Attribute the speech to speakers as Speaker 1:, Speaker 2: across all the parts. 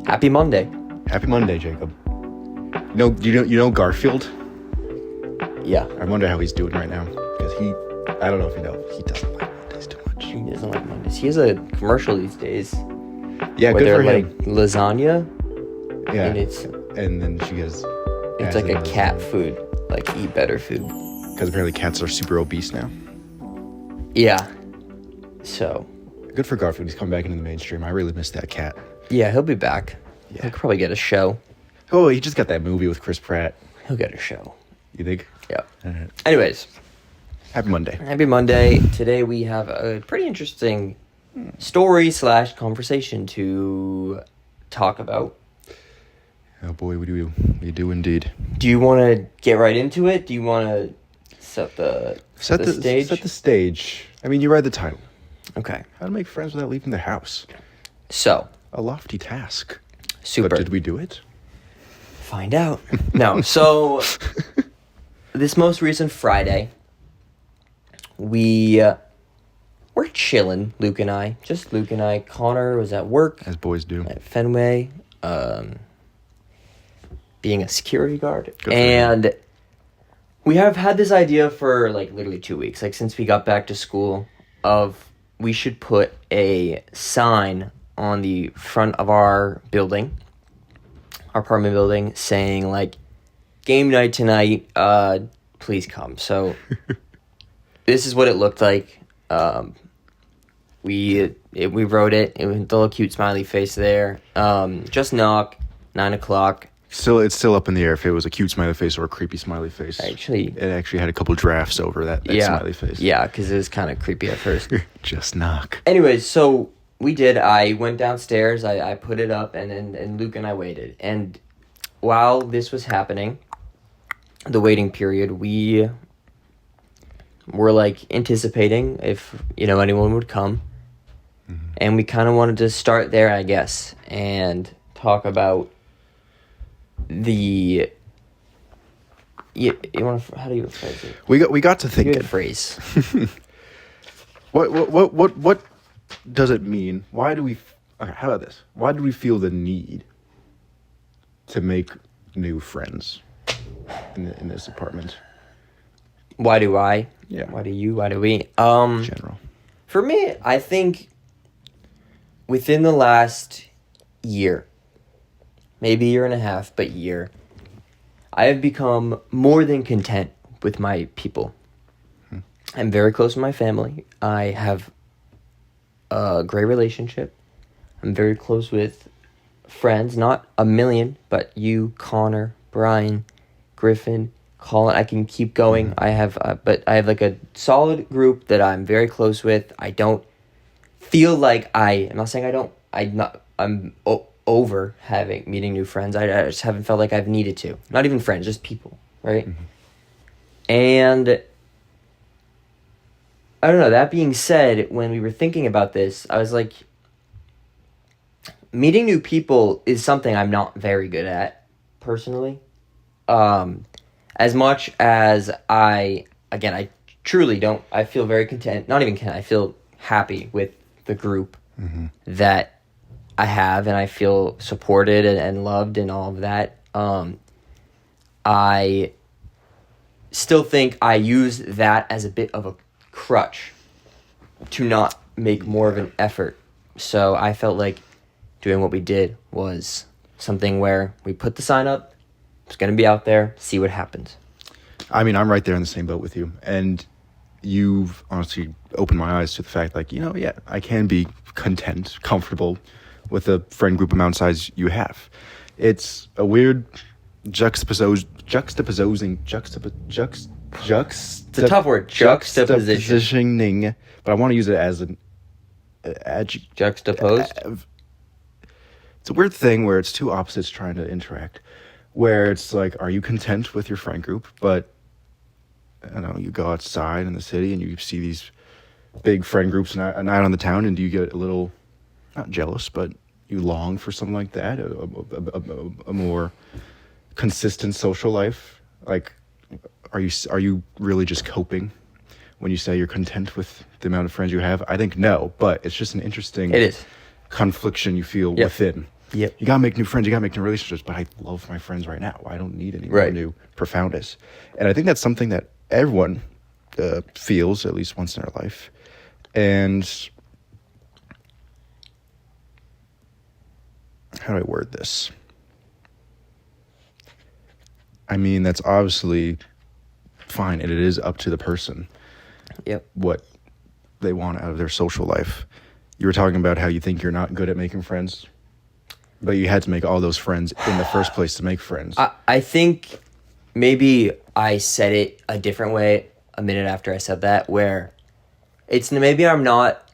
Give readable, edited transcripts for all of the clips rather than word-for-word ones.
Speaker 1: Happy Monday.
Speaker 2: Happy Monday, Jacob. You know Garfield?
Speaker 1: Yeah.
Speaker 2: I wonder how he's doing right now. Because I don't know if you know, he doesn't like Mondays too much.
Speaker 1: He doesn't like Mondays. He has a commercial these days.
Speaker 2: Yeah,
Speaker 1: where
Speaker 2: good for
Speaker 1: they're
Speaker 2: him.
Speaker 1: like lasagna.
Speaker 2: Yeah.
Speaker 1: And
Speaker 2: then she goes...
Speaker 1: it's like a cat food. Like, eat better food.
Speaker 2: Because apparently cats are super obese now.
Speaker 1: Yeah. So.
Speaker 2: Good for Garfield. He's come back into the mainstream. I really miss that cat.
Speaker 1: Yeah, he'll be back.
Speaker 2: Yeah.
Speaker 1: He'll probably get a show.
Speaker 2: Oh, he just got that movie with Chris Pratt.
Speaker 1: He'll get a show.
Speaker 2: You think?
Speaker 1: Yeah.
Speaker 2: All right.
Speaker 1: Anyways.
Speaker 2: Happy Monday.
Speaker 1: Happy Monday. Today we have a pretty interesting story/conversation to talk about.
Speaker 2: Oh boy, we do indeed.
Speaker 1: Do you want to get right into it? Do you want to set the stage?
Speaker 2: Set the stage. I mean, you read the title.
Speaker 1: Okay.
Speaker 2: How to make friends without leaving the house.
Speaker 1: So.
Speaker 2: A lofty task.
Speaker 1: Super.
Speaker 2: But did we do it?
Speaker 1: Find out. No. So, this most recent Friday, we're chilling, Luke and I. Just Luke and I. Connor was at work.
Speaker 2: As boys do.
Speaker 1: At Fenway. Being a security guard.
Speaker 2: Good for
Speaker 1: and we have had this idea for, like, literally 2 weeks. Like, since we got back to school, of we should put a sign on the front of our building, our apartment building, saying, like, game night tonight, please come. So this is what it looked like. We wrote it. It was a little cute smiley face there. Just knock, 9 o'clock.
Speaker 2: It's still up in the air if it was a cute smiley face or a creepy smiley face.
Speaker 1: It
Speaker 2: actually had a couple drafts over that smiley face.
Speaker 1: Yeah, because it was kind of creepy at first.
Speaker 2: Just knock.
Speaker 1: Anyways, so we did. I went downstairs. I put it up, and Luke and I waited. And while this was happening, the waiting period, we were, like, anticipating if, anyone would come. Mm-hmm. And we kind of wanted to start there, I guess, and talk about the... You want to... How do you phrase it?
Speaker 2: We got to thinking.
Speaker 1: Good phrase.
Speaker 2: What does it mean? Why do we... Okay, how about this? Why do we feel the need to make new friends in this apartment?
Speaker 1: Why do I?
Speaker 2: Yeah.
Speaker 1: Why do you? Why do we?
Speaker 2: General.
Speaker 1: For me, I think within the last year, maybe year and a half, but year, I have become more than content with my people. I'm very close to my family. I have a great relationship. I'm very close with friends, not a million, but you, Connor, Brian, Griffin, Colin. I can keep going. But I have like a solid group that I'm very close with. I don't feel like I'm not saying I'm over meeting new friends. I just haven't felt like I've needed to. Not even friends, just people, right? Mm-hmm. And I don't know. That being said, when we were thinking about this, I was like, meeting new people is something I'm not very good at, personally. As much as I truly don't, I feel very content, not even content, I feel happy with the group that I have, and I feel supported and loved and all of that. I still think I use that as a bit of a crutch to not make more of an effort. So I felt like doing what we did was something where we put the sign up. It's going to be out there. See what happens.
Speaker 2: I mean, I'm right there in the same boat with you. And you've honestly opened my eyes to the fact, like, I can be content, comfortable with the friend group amount size you have. It's a weird juxtaposition.
Speaker 1: It's a tough word.
Speaker 2: Juxtapositioning. But I want to use it as an adjective.
Speaker 1: Juxtaposed?
Speaker 2: It's a weird thing where it's two opposites trying to interact. Where it's like, are you content with your friend group? But, I don't know, you go outside in the city and you see these big friend groups night on the town, and do you get a little, not jealous, but you long for something like that? A more consistent social life? Like, are you really just coping when you say you're content with the amount of friends you have? I think no, but it's just an interesting...
Speaker 1: It is.
Speaker 2: confliction you feel within.
Speaker 1: Yep.
Speaker 2: You gotta make new friends, you gotta make new relationships, but I love my friends right now. I don't need any more
Speaker 1: Right.
Speaker 2: new profoundness. And I think that's something that everyone feels at least once in their life. And how do I word this? I mean, that's obviously fine, and it is up to the person
Speaker 1: Yep.
Speaker 2: what they want out of their social life. You were talking about how you think you're not good at making friends, but you had to make all those friends in the first place to make friends.
Speaker 1: I think maybe I said it a different way a minute after I said that, where it's maybe I'm not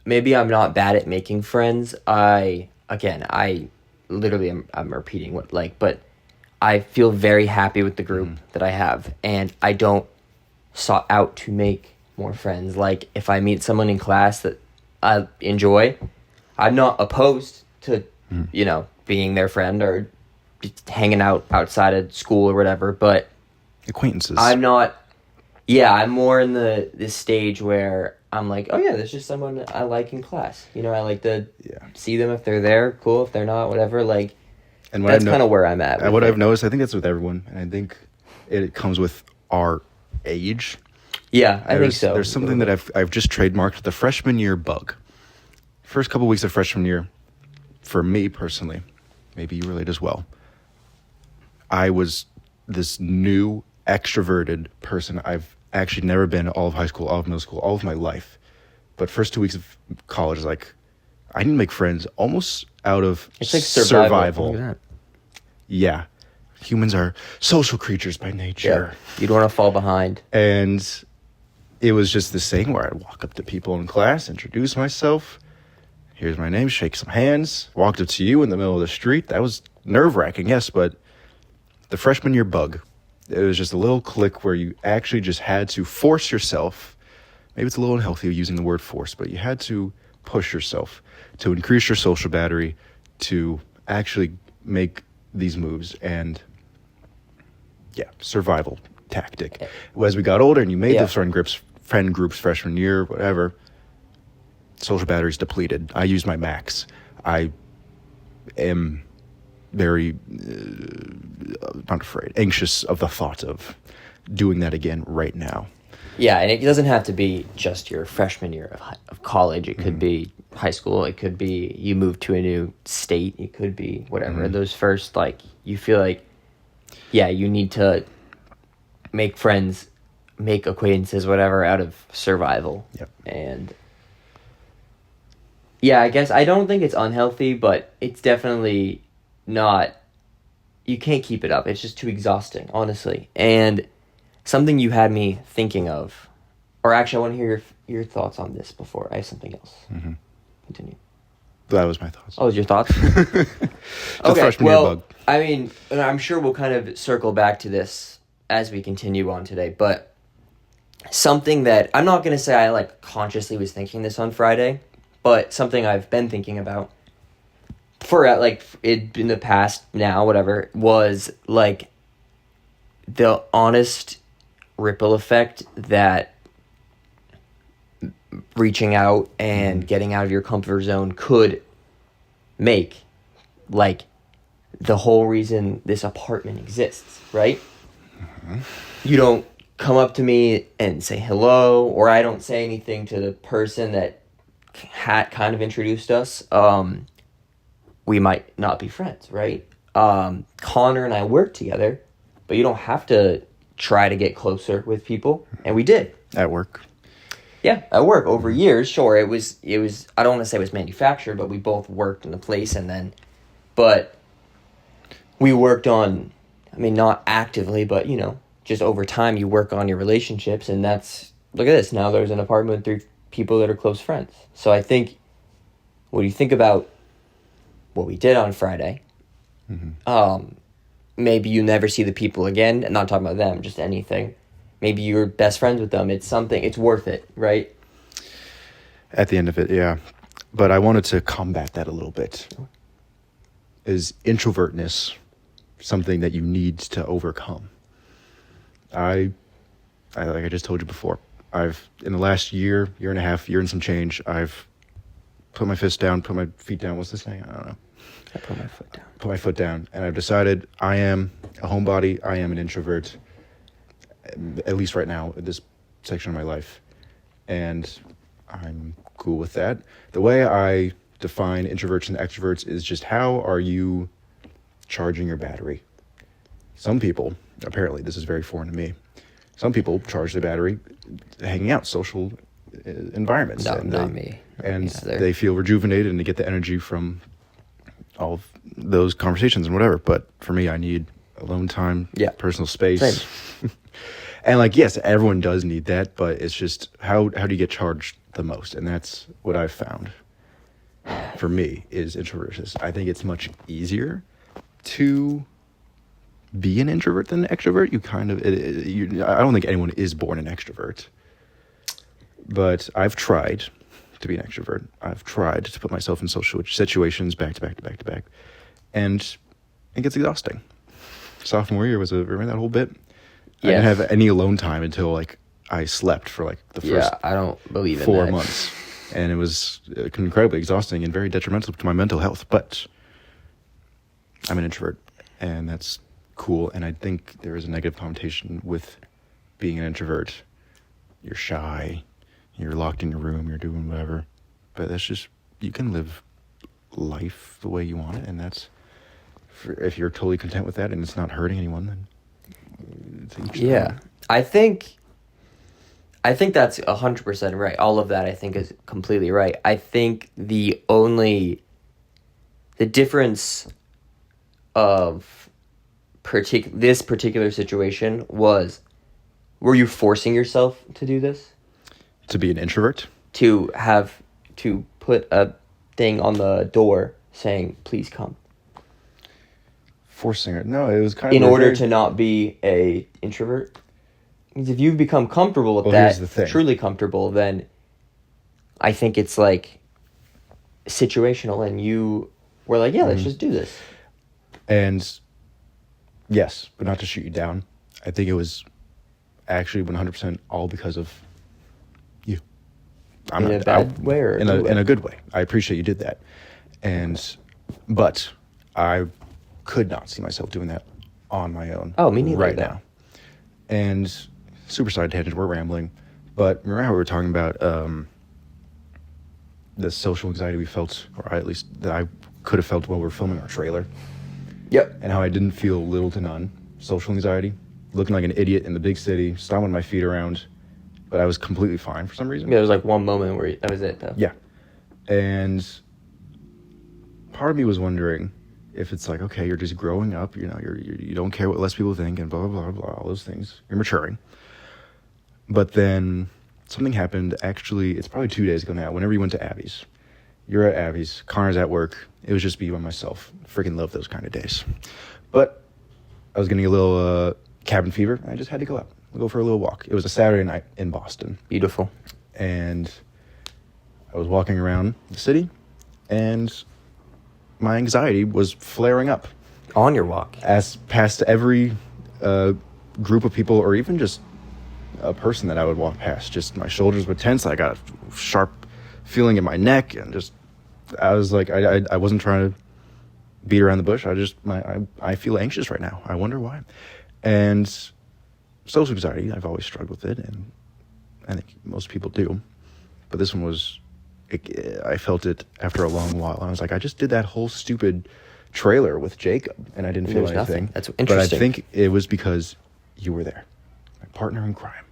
Speaker 1: bad at making friends. I literally I'm repeating what but I feel very happy with the group that I have, and I don't sought out to make more friends. Like, if I meet someone in class that I enjoy, I'm not opposed to, being their friend or just hanging out outside of school or whatever, but
Speaker 2: Acquaintances.
Speaker 1: I'm not, I'm more in this stage where I'm like, oh yeah, there's just someone I like in class. I like to see them if they're there, cool. If they're not, whatever, like,
Speaker 2: And
Speaker 1: that's kind of where I'm at.
Speaker 2: And what I've noticed, I think that's with everyone, and I think it comes with our age.
Speaker 1: Yeah, I think so.
Speaker 2: There's something that I've just trademarked, the freshman year bug. First couple weeks of freshman year, for me personally, maybe you relate as well, I was this new extroverted person. I've actually never been all of high school, all of middle school, all of my life. But first 2 weeks of college is like, I didn't make friends almost out of
Speaker 1: It's like survival.
Speaker 2: survival.
Speaker 1: Look at that.
Speaker 2: Yeah. Humans are social creatures by nature.
Speaker 1: Yeah. You don't want to fall behind.
Speaker 2: And it was just this thing where I'd walk up to people in class, introduce myself. Here's my name, shake some hands. Walked up to you in the middle of the street. That was nerve-wracking, yes, but the freshman year bug, it was just a little click where you actually just had to force yourself. Maybe it's a little unhealthy using the word force, but you had to push yourself to increase your social battery, to actually make these moves, and survival tactic. As we got older and you made those friend groups freshman year, whatever, social battery's depleted. I use my max. I am very not afraid, anxious of the thought of doing that again right now.
Speaker 1: Yeah, and it doesn't have to be just your freshman year of college. It could be high school. It could be you moved to a new state. It could be whatever. Those first, you feel like, you need to make friends, make acquaintances, whatever, out of survival.
Speaker 2: Yep.
Speaker 1: And I guess I don't think it's unhealthy, but it's definitely not, you can't keep it up. It's just too exhausting, honestly. And something you had me thinking of, or actually I want to hear your thoughts on this before I have something else. Continue.
Speaker 2: That was my thoughts.
Speaker 1: Oh, your thoughts?
Speaker 2: The freshman year bug.
Speaker 1: I mean, and I'm sure we'll kind of circle back to this as we continue on today, but something that, I'm not going to say I consciously was thinking this on Friday, but something I've been thinking about for it in the past now, whatever, was the honest ripple effect that reaching out and getting out of your comfort zone could make. The whole reason this apartment exists, right? You don't come up to me and say hello, or I don't say anything to the person that had kind of introduced us. We might not be friends, right? Connor and I work together, but you don't have to try to get closer with people, and we did.
Speaker 2: At work.
Speaker 1: Yeah, at work over years. Sure, it was. I don't want to say it was manufactured, but we both worked in the place, but we worked on. I mean, not actively, but just over time, you work on your relationships, and that's, look at this. Now there's an apartment with 3 people that are close friends. So I think, when you think about what we did on Friday, maybe you never see the people again. I'm not talking about them, just anything. Maybe you're best friends with them. It's something, it's worth it, right?
Speaker 2: At the end of it, yeah. But I wanted to combat that a little bit. Is introvertness something that you need to overcome? Like I just told you before, in the last year and a half, year and some change, I've put my fist down, put my feet down. What's the saying? I don't know.
Speaker 1: I put my foot down.
Speaker 2: Put my foot down, and I've decided I am a homebody. I am an introvert, at least right now in this section of my life, and I'm cool with that. The way I define introverts and extroverts is just how are you charging your battery? Some people, apparently this is very foreign to me, some people charge their battery hanging out, social environments.
Speaker 1: No,
Speaker 2: and
Speaker 1: not me. Not
Speaker 2: and
Speaker 1: me either.
Speaker 2: they feel rejuvenated and they get the energy from all of those conversations and whatever. But for me, I need alone time, personal space.
Speaker 1: Same.
Speaker 2: And like, yes, everyone does need that, but it's just how do you get charged the most? And that's what I've found for me is introversion. I think it's much easier to be an introvert than an extrovert. You kind of, I don't think anyone is born an extrovert, but I've tried to be an extrovert. I've tried to put myself in social situations back to back to back to back, and it gets exhausting. Sophomore year remember that whole bit? I didn't have any alone time until like I slept for like the first
Speaker 1: I don't believe in
Speaker 2: 4
Speaker 1: that.
Speaker 2: months, and it was incredibly exhausting and very detrimental to my mental health. But I'm an introvert, and that's cool. And I think there is a negative connotation with being an introvert. You're shy, you're locked in your room, you're doing whatever. But that's just, you can live life the way you want it, and that's, if you're totally content with that and it's not hurting anyone, then it's each
Speaker 1: Yeah. I think that's 100% right. All of that I think is completely right. I think the difference of this particular situation was, were you forcing yourself to do this?
Speaker 2: To be an introvert?
Speaker 1: To put a thing on the door saying, please come.
Speaker 2: Forcing it? No, it was kind of...
Speaker 1: In order to not be a introvert? Because if you've become comfortable with that,
Speaker 2: here's the thing.
Speaker 1: Truly comfortable, then I think it's like situational, and you were like, yeah, let's just do this.
Speaker 2: And yes, but not to shoot you down. I think it was actually 100% all because of you.
Speaker 1: In a bad way or
Speaker 2: in a good way. I appreciate you did that. But I could not see myself doing that on my own.
Speaker 1: Oh, me neither.
Speaker 2: Right now. And super side tangent, we're rambling. But remember how we were talking about the social anxiety we felt, or at least that I could have felt while we were filming our trailer?
Speaker 1: Yep.
Speaker 2: And how I didn't feel little to none social anxiety, looking like an idiot in the big city, stomping my feet around, but I was completely fine for some reason.
Speaker 1: Yeah, there was like one moment where that was it, though.
Speaker 2: Yeah. And part of me was wondering if it's like, okay, you're just growing up, you know, you don't care what less people think and blah, blah, blah, blah, all those things. You're maturing. But then something happened, actually, it's probably 2 days ago now, whenever you went to Abby's. You're at Abby's, Connor's at work. It was just me by myself. Freaking love those kind of days. But I was getting a little cabin fever, and I just had to go out. Go for a little walk. It was a Saturday night in Boston.
Speaker 1: Beautiful.
Speaker 2: And I was walking around the city, and my anxiety was flaring up.
Speaker 1: On your walk.
Speaker 2: As past every group of people, or even just a person that I would walk past. Just my shoulders would tense. I got a sharp feeling in my neck, and just, I was like, I wasn't trying to beat around the bush. I feel anxious right now. I wonder why. And social anxiety, I've always struggled with it, and I think most people do. But this one was, I felt it after a long while. I was like, I just did that whole stupid trailer with Jacob, and I didn't feel anything.
Speaker 1: Nothing. That's interesting.
Speaker 2: But I think it was because you were there, my partner in crime.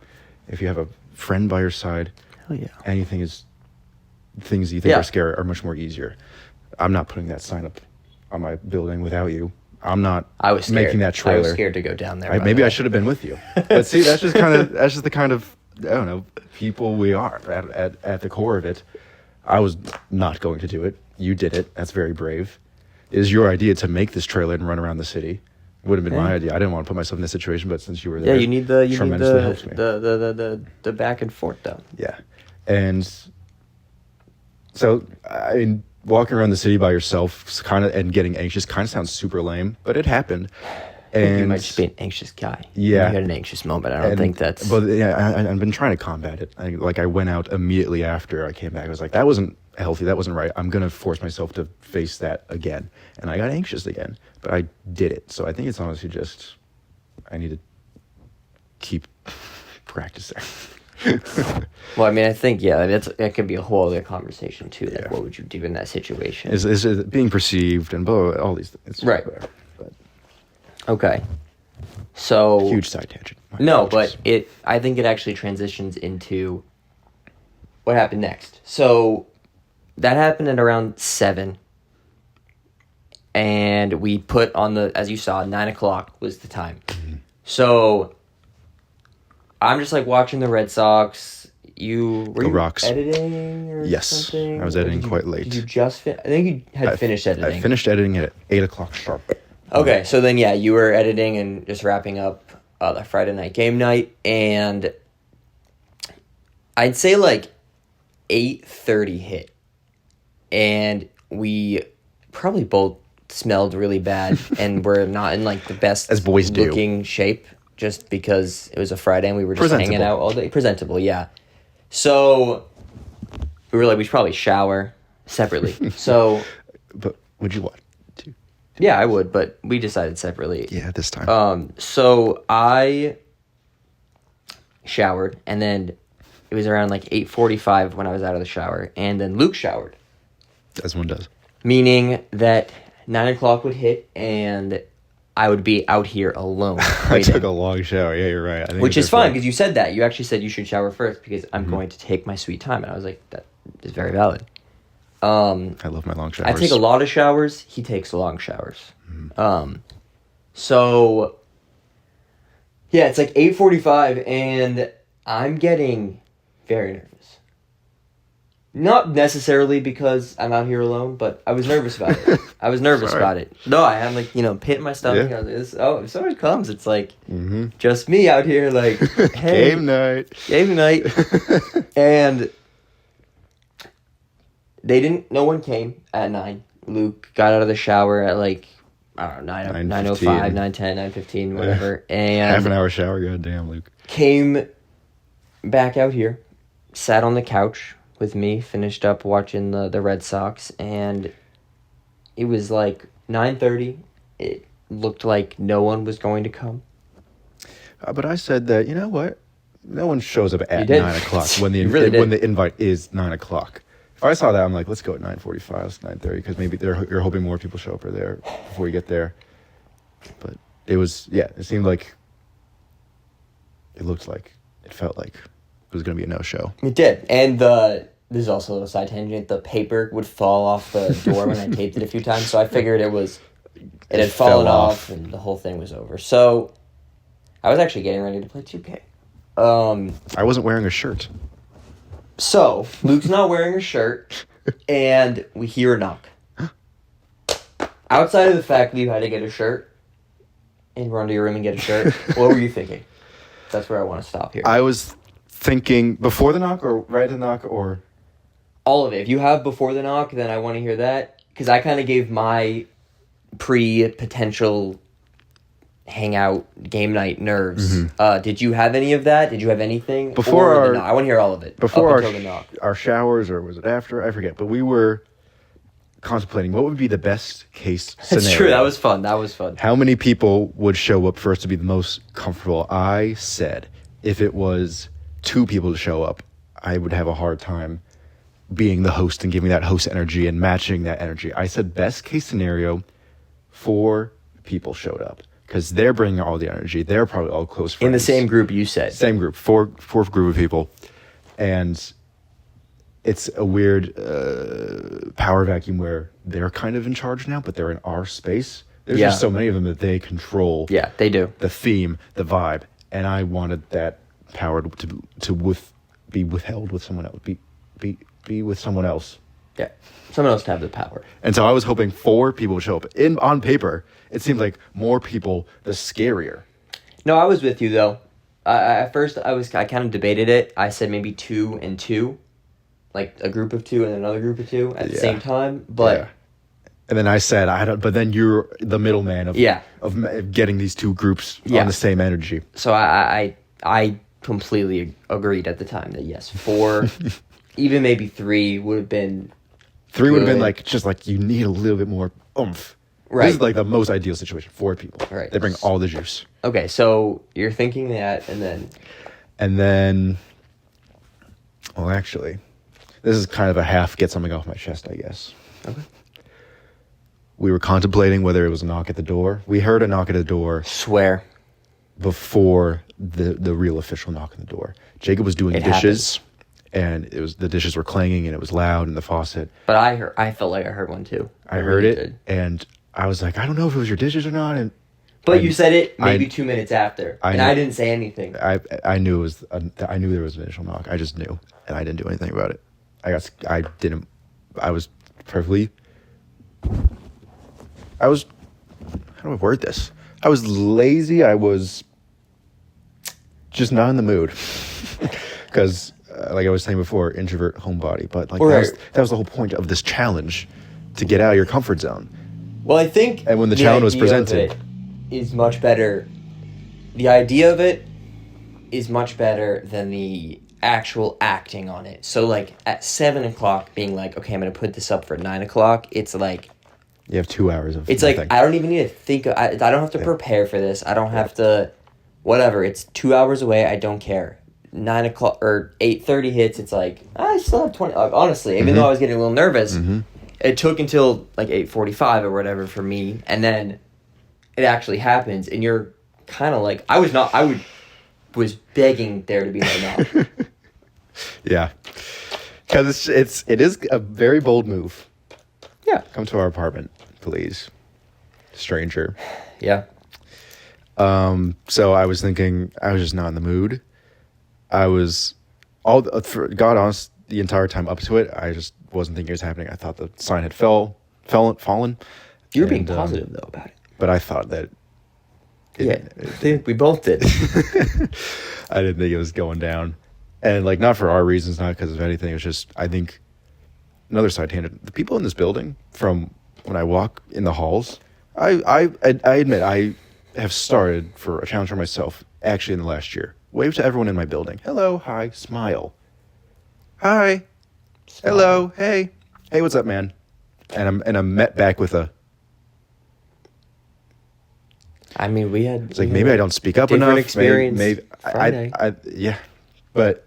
Speaker 2: If you have a friend by your side,
Speaker 1: hell yeah,
Speaker 2: things you think are scary are much more easier. I'm not putting that sign up on my building without you. I was making that trailer.
Speaker 1: I was scared to go down there.
Speaker 2: Maybe I should have been with you. But see, that's just the kind of I don't know, people we are at the core of it. I was not going to do it. You did it. That's very brave. It is your idea to make this trailer and run around the city. It would have been my idea. I didn't want to put myself in this situation, but since you were there,
Speaker 1: you need the back and forth though.
Speaker 2: Yeah, and so I mean, walking around the city by yourself, and getting anxious, kind of sounds super lame, but it happened. And
Speaker 1: you might just be an anxious guy.
Speaker 2: Yeah,
Speaker 1: you had an anxious moment. I don't think that's.
Speaker 2: But yeah, I've been trying to combat it. I went out immediately after I came back. I was like, that wasn't healthy. That wasn't right. I'm going to force myself to face that again. And I got anxious again, but I did it. So I think it's honestly just, I need to keep practicing.
Speaker 1: Well, I mean, I think, that could be a whole other conversation too. Like, what would you do in that situation?
Speaker 2: Is it being perceived and all these things.
Speaker 1: Right.
Speaker 2: Whatever, but
Speaker 1: okay. So
Speaker 2: huge side tangent.
Speaker 1: No, but I think it actually transitions into what happened next. So that happened at around 7. And we put on as you saw, 9 o'clock was the time. Mm-hmm. So I'm just like watching the Red Sox. Were you editing or something?
Speaker 2: Yes, I was editing quite late.
Speaker 1: Did you just I think you had finished editing.
Speaker 2: I finished editing at 8 o'clock sharp.
Speaker 1: Okay, so then you were editing and just wrapping up the Friday night game night, and I'd say like 8:30 hit, and we probably both smelled really bad, and we're not in like the best
Speaker 2: as boys do
Speaker 1: looking shape, just because it was a Friday and we were just hanging out all day. Presentable, yeah. So we were like, we should probably shower separately. So,
Speaker 2: but would you want to?
Speaker 1: Yeah, I would, but we decided separately.
Speaker 2: Yeah, this time.
Speaker 1: So I showered, and then it was around like 8:45 when I was out of the shower, and then Luke showered.
Speaker 2: As one does.
Speaker 1: Meaning that 9 o'clock would hit, and I would be out here alone.
Speaker 2: I took a long shower. Yeah, you're right.
Speaker 1: Which is fine, because you said that. You actually said you should shower first, because I'm going to take my sweet time. And I was like, that is very valid.
Speaker 2: I love my long showers.
Speaker 1: I take a lot of showers. He takes long showers. So yeah, it's like 8:45, and I'm getting very nervous. Not necessarily because I'm out here alone, but I was nervous about it. I was nervous about it. No, I had like, pit in my stomach. Yeah. I was like, if someone comes, it's like just me out here, like, hey,
Speaker 2: game night.
Speaker 1: And no one came at 9. Luke got out of the shower at like, I don't know, 9:05, 9:10, 9:15, whatever. And
Speaker 2: half an hour shower, goddamn, Luke.
Speaker 1: Came back out here, sat on the couch with me, finished up watching the Red Sox, and it was like 9:30. It looked like no one was going to come.
Speaker 2: But I said that, you know what? No one shows up at 9 o'clock when the invite is 9 o'clock. If I saw that, I'm like, let's go at 9:45, 9:30, because maybe you're hoping more people show up there before you get there. But it seemed like, it felt like it was going to be a no-show.
Speaker 1: It did. And this is also a little side tangent, the paper would fall off the door when I taped it a few times, so I figured it had fallen off and the whole thing was over. So I was actually getting ready to play 2K.
Speaker 2: I wasn't wearing a shirt.
Speaker 1: So, Luke's not wearing a shirt, and we hear a knock. Outside of the fact that you had to get a shirt and run to your room and get a shirt, what were you thinking? That's where I want to stop here.
Speaker 2: I was thinking before the knock or right at the knock or...
Speaker 1: All of it. If you have before the knock, then I want to hear that, because I kind of gave my pre-potential hangout game night nerves. Did you have any of that? Did you have anything
Speaker 2: before the
Speaker 1: knock? I want to hear all of it
Speaker 2: before
Speaker 1: our
Speaker 2: showers, or was it after? I forget. But we were contemplating what would be the best case scenario.
Speaker 1: That's true. That was fun.
Speaker 2: How many people would show up for us to be the most comfortable? I said if it was 2 people to show up, I would have a hard time being the host and giving that host energy and matching that energy. I said best case scenario, 4 people showed up. Because they're bringing all the energy. They're probably all close friends.
Speaker 1: In the same group, you said.
Speaker 2: Same group. Fourth group of people. And it's a weird power vacuum where they're kind of in charge now, but they're in our space. There's just so many of them that they control.
Speaker 1: Yeah, they do.
Speaker 2: The theme, the vibe. And I wanted that power to be withheld with someone else. Be with someone else.
Speaker 1: Yeah. Someone else to have the power.
Speaker 2: And so I was hoping 4 people would show up. On paper, it seemed like more people, the scarier.
Speaker 1: No, I was with you, though. At first, I kind of debated it. I said maybe 2 and 2. Like a group of 2 and another group of 2 at the same time. But
Speaker 2: And then I said, but then you're the middleman of getting these 2 groups on the same energy.
Speaker 1: So I completely agreed at the time that yes, 4, even maybe 3 would have been
Speaker 2: 3 would have been
Speaker 1: Good.
Speaker 2: like, just like, you need a little bit more oomph.
Speaker 1: Right.
Speaker 2: This is like the most ideal situation. 4 people.
Speaker 1: Right.
Speaker 2: They bring all the juice.
Speaker 1: Okay, so you're thinking that, and then...
Speaker 2: Well, actually, this is kind of a half get something off my chest, I guess.
Speaker 1: Okay.
Speaker 2: We were contemplating whether it was a knock at the door. We heard a knock at the door
Speaker 1: Swear.
Speaker 2: before the real official knock on the door. Jacob was doing
Speaker 1: It
Speaker 2: dishes, and the dishes were clanging, and it was loud in the faucet.
Speaker 1: But I felt like I heard one too.
Speaker 2: I heard it, and I was like, I don't know if it was your dishes or not. And
Speaker 1: But you said it maybe 2 minutes after, and I didn't say anything.
Speaker 2: I knew it was. I knew there was an initial knock. I just knew, and I didn't do anything about it. I was perfectly. How do I word this? I was lazy. I was just not in the mood. Because, like I was saying before, introvert, homebody. But like that was the whole point of this challenge, to get out of your comfort zone.
Speaker 1: Well, I think...
Speaker 2: And when the challenge was presented...
Speaker 1: is much better. The idea of it is much better than the actual acting on it. So, like, at 7 o'clock, being like, okay, I'm going to put this up for 9 o'clock, it's like...
Speaker 2: You have 2 hours of
Speaker 1: It's
Speaker 2: nothing.
Speaker 1: like, I don't even need to think... I don't have to prepare for this. I don't have to... Whatever. It's 2 hours away. I don't care. 9 o'clock or 8:30 hits. It's like, I still have 20... Like, honestly, even though I was getting a little nervous, it took until, like, 8:45 or whatever for me. And then it actually happens. And you're kind of like... I was begging there to be no knock.
Speaker 2: Yeah. Because it is a very bold move.
Speaker 1: Yeah.
Speaker 2: Come to our apartment, please. Stranger.
Speaker 1: Yeah.
Speaker 2: So I was thinking, I was just not in the mood. I was, for God honest, the entire time up to it, I just wasn't thinking it was happening. I thought the sign had fallen.
Speaker 1: You were being positive, though, about it.
Speaker 2: But I thought that...
Speaker 1: I think we both did.
Speaker 2: I didn't think it was going down. And, like, not for our reasons, not because of anything. It was just, I think, another side tangent. The people in this building, from when I walk in the halls, I admit I have started for a challenge for myself, actually, in the last year. Wave to everyone in my building. Hello, hi, smile. Hi.
Speaker 1: Smile.
Speaker 2: Hello, hey. Hey, what's up, man? And I'm met back with a...
Speaker 1: I mean, we had...
Speaker 2: It's like, maybe I don't speak up enough.
Speaker 1: Different experience
Speaker 2: Maybe
Speaker 1: Friday.
Speaker 2: yeah. But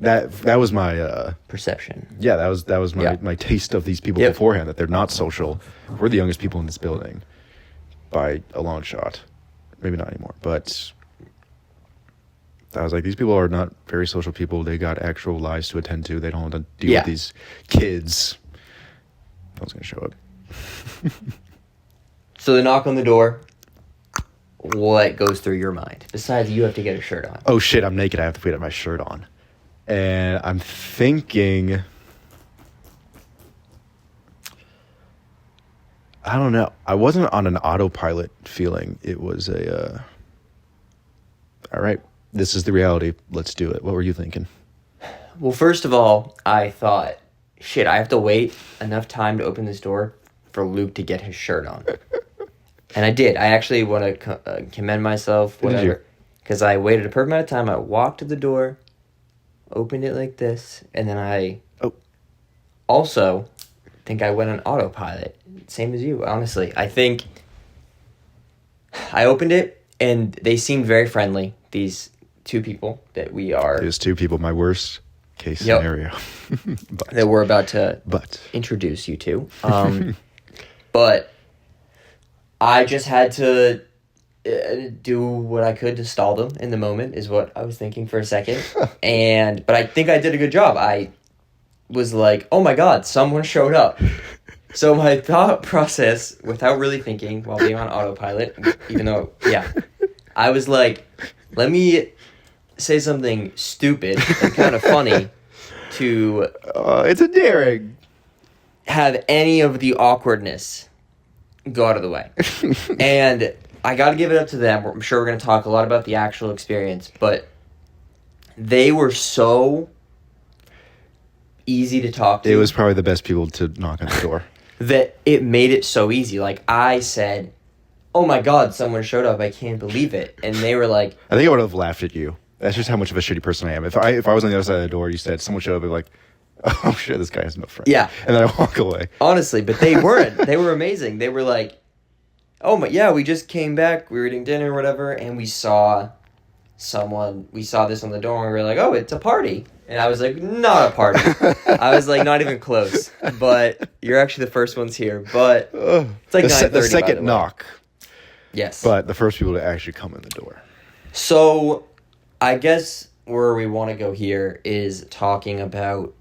Speaker 2: that was my...
Speaker 1: perception.
Speaker 2: Yeah, that was my taste of these people beforehand, that they're not social. We're the youngest people in this building by a long shot. Maybe not anymore, but I was like, these people are not very social people. They got actual lives to attend to. They don't want to deal with these kids. No one's going to show up.
Speaker 1: So the knock on the door, what goes through your mind? Besides, you have to get a shirt on.
Speaker 2: Oh, shit, I'm naked. I have to put my shirt on. And I'm thinking... I don't know. I wasn't on an autopilot feeling. It was a... all right, this is the reality. Let's do it. What were you thinking?
Speaker 1: Well, first of all, I thought, shit, I have to wait enough time to open this door for Luke to get his shirt on. And I did. I actually want to commend myself, whatever. Because I waited a perfect amount of time. I walked to the door, opened it like this, and then I also think I went on autopilot. Same as you, honestly. I think I opened it, and they seemed very friendly, these two people that we are...
Speaker 2: There's two people, my worst case scenario.
Speaker 1: that we're about to introduce you to. But I just had to do what I could to stall them in the moment, is what I was thinking for a second. But I think I did a good job. I was like, oh my God, someone showed up. So my thought process, without really thinking, while being on autopilot, even though, I was like, let me say something stupid and kind of funny to...
Speaker 2: it's a daring.
Speaker 1: ...have any of the awkwardness go out of the way. And I got to give it up to them. I'm sure we're going to talk a lot about the actual experience, but they were so easy to talk to.
Speaker 2: It was probably the best people to knock on the door.
Speaker 1: That it made it so easy. Like, I said, oh my God, someone showed up. I can't believe it. And they were like...
Speaker 2: I think I would have laughed at you. That's just how much of a shitty person I am. If I was on the other side of the door, you said someone showed up, I'd be like, Oh shit, this guy has no friends.
Speaker 1: Yeah.
Speaker 2: And then I walk away.
Speaker 1: Honestly, but they weren't. They were amazing. They were like, oh my, yeah, we just came back. We were eating dinner or whatever, and we saw this on the door, and we were like, oh, it's a party. And I was like, not a party. I was like, not even close. But you're actually the first ones here. But it's like 9:30,
Speaker 2: the second
Speaker 1: by the way.
Speaker 2: knock.
Speaker 1: Yes.
Speaker 2: But the first people to actually come in the door.
Speaker 1: So, I guess where we want to go here is talking about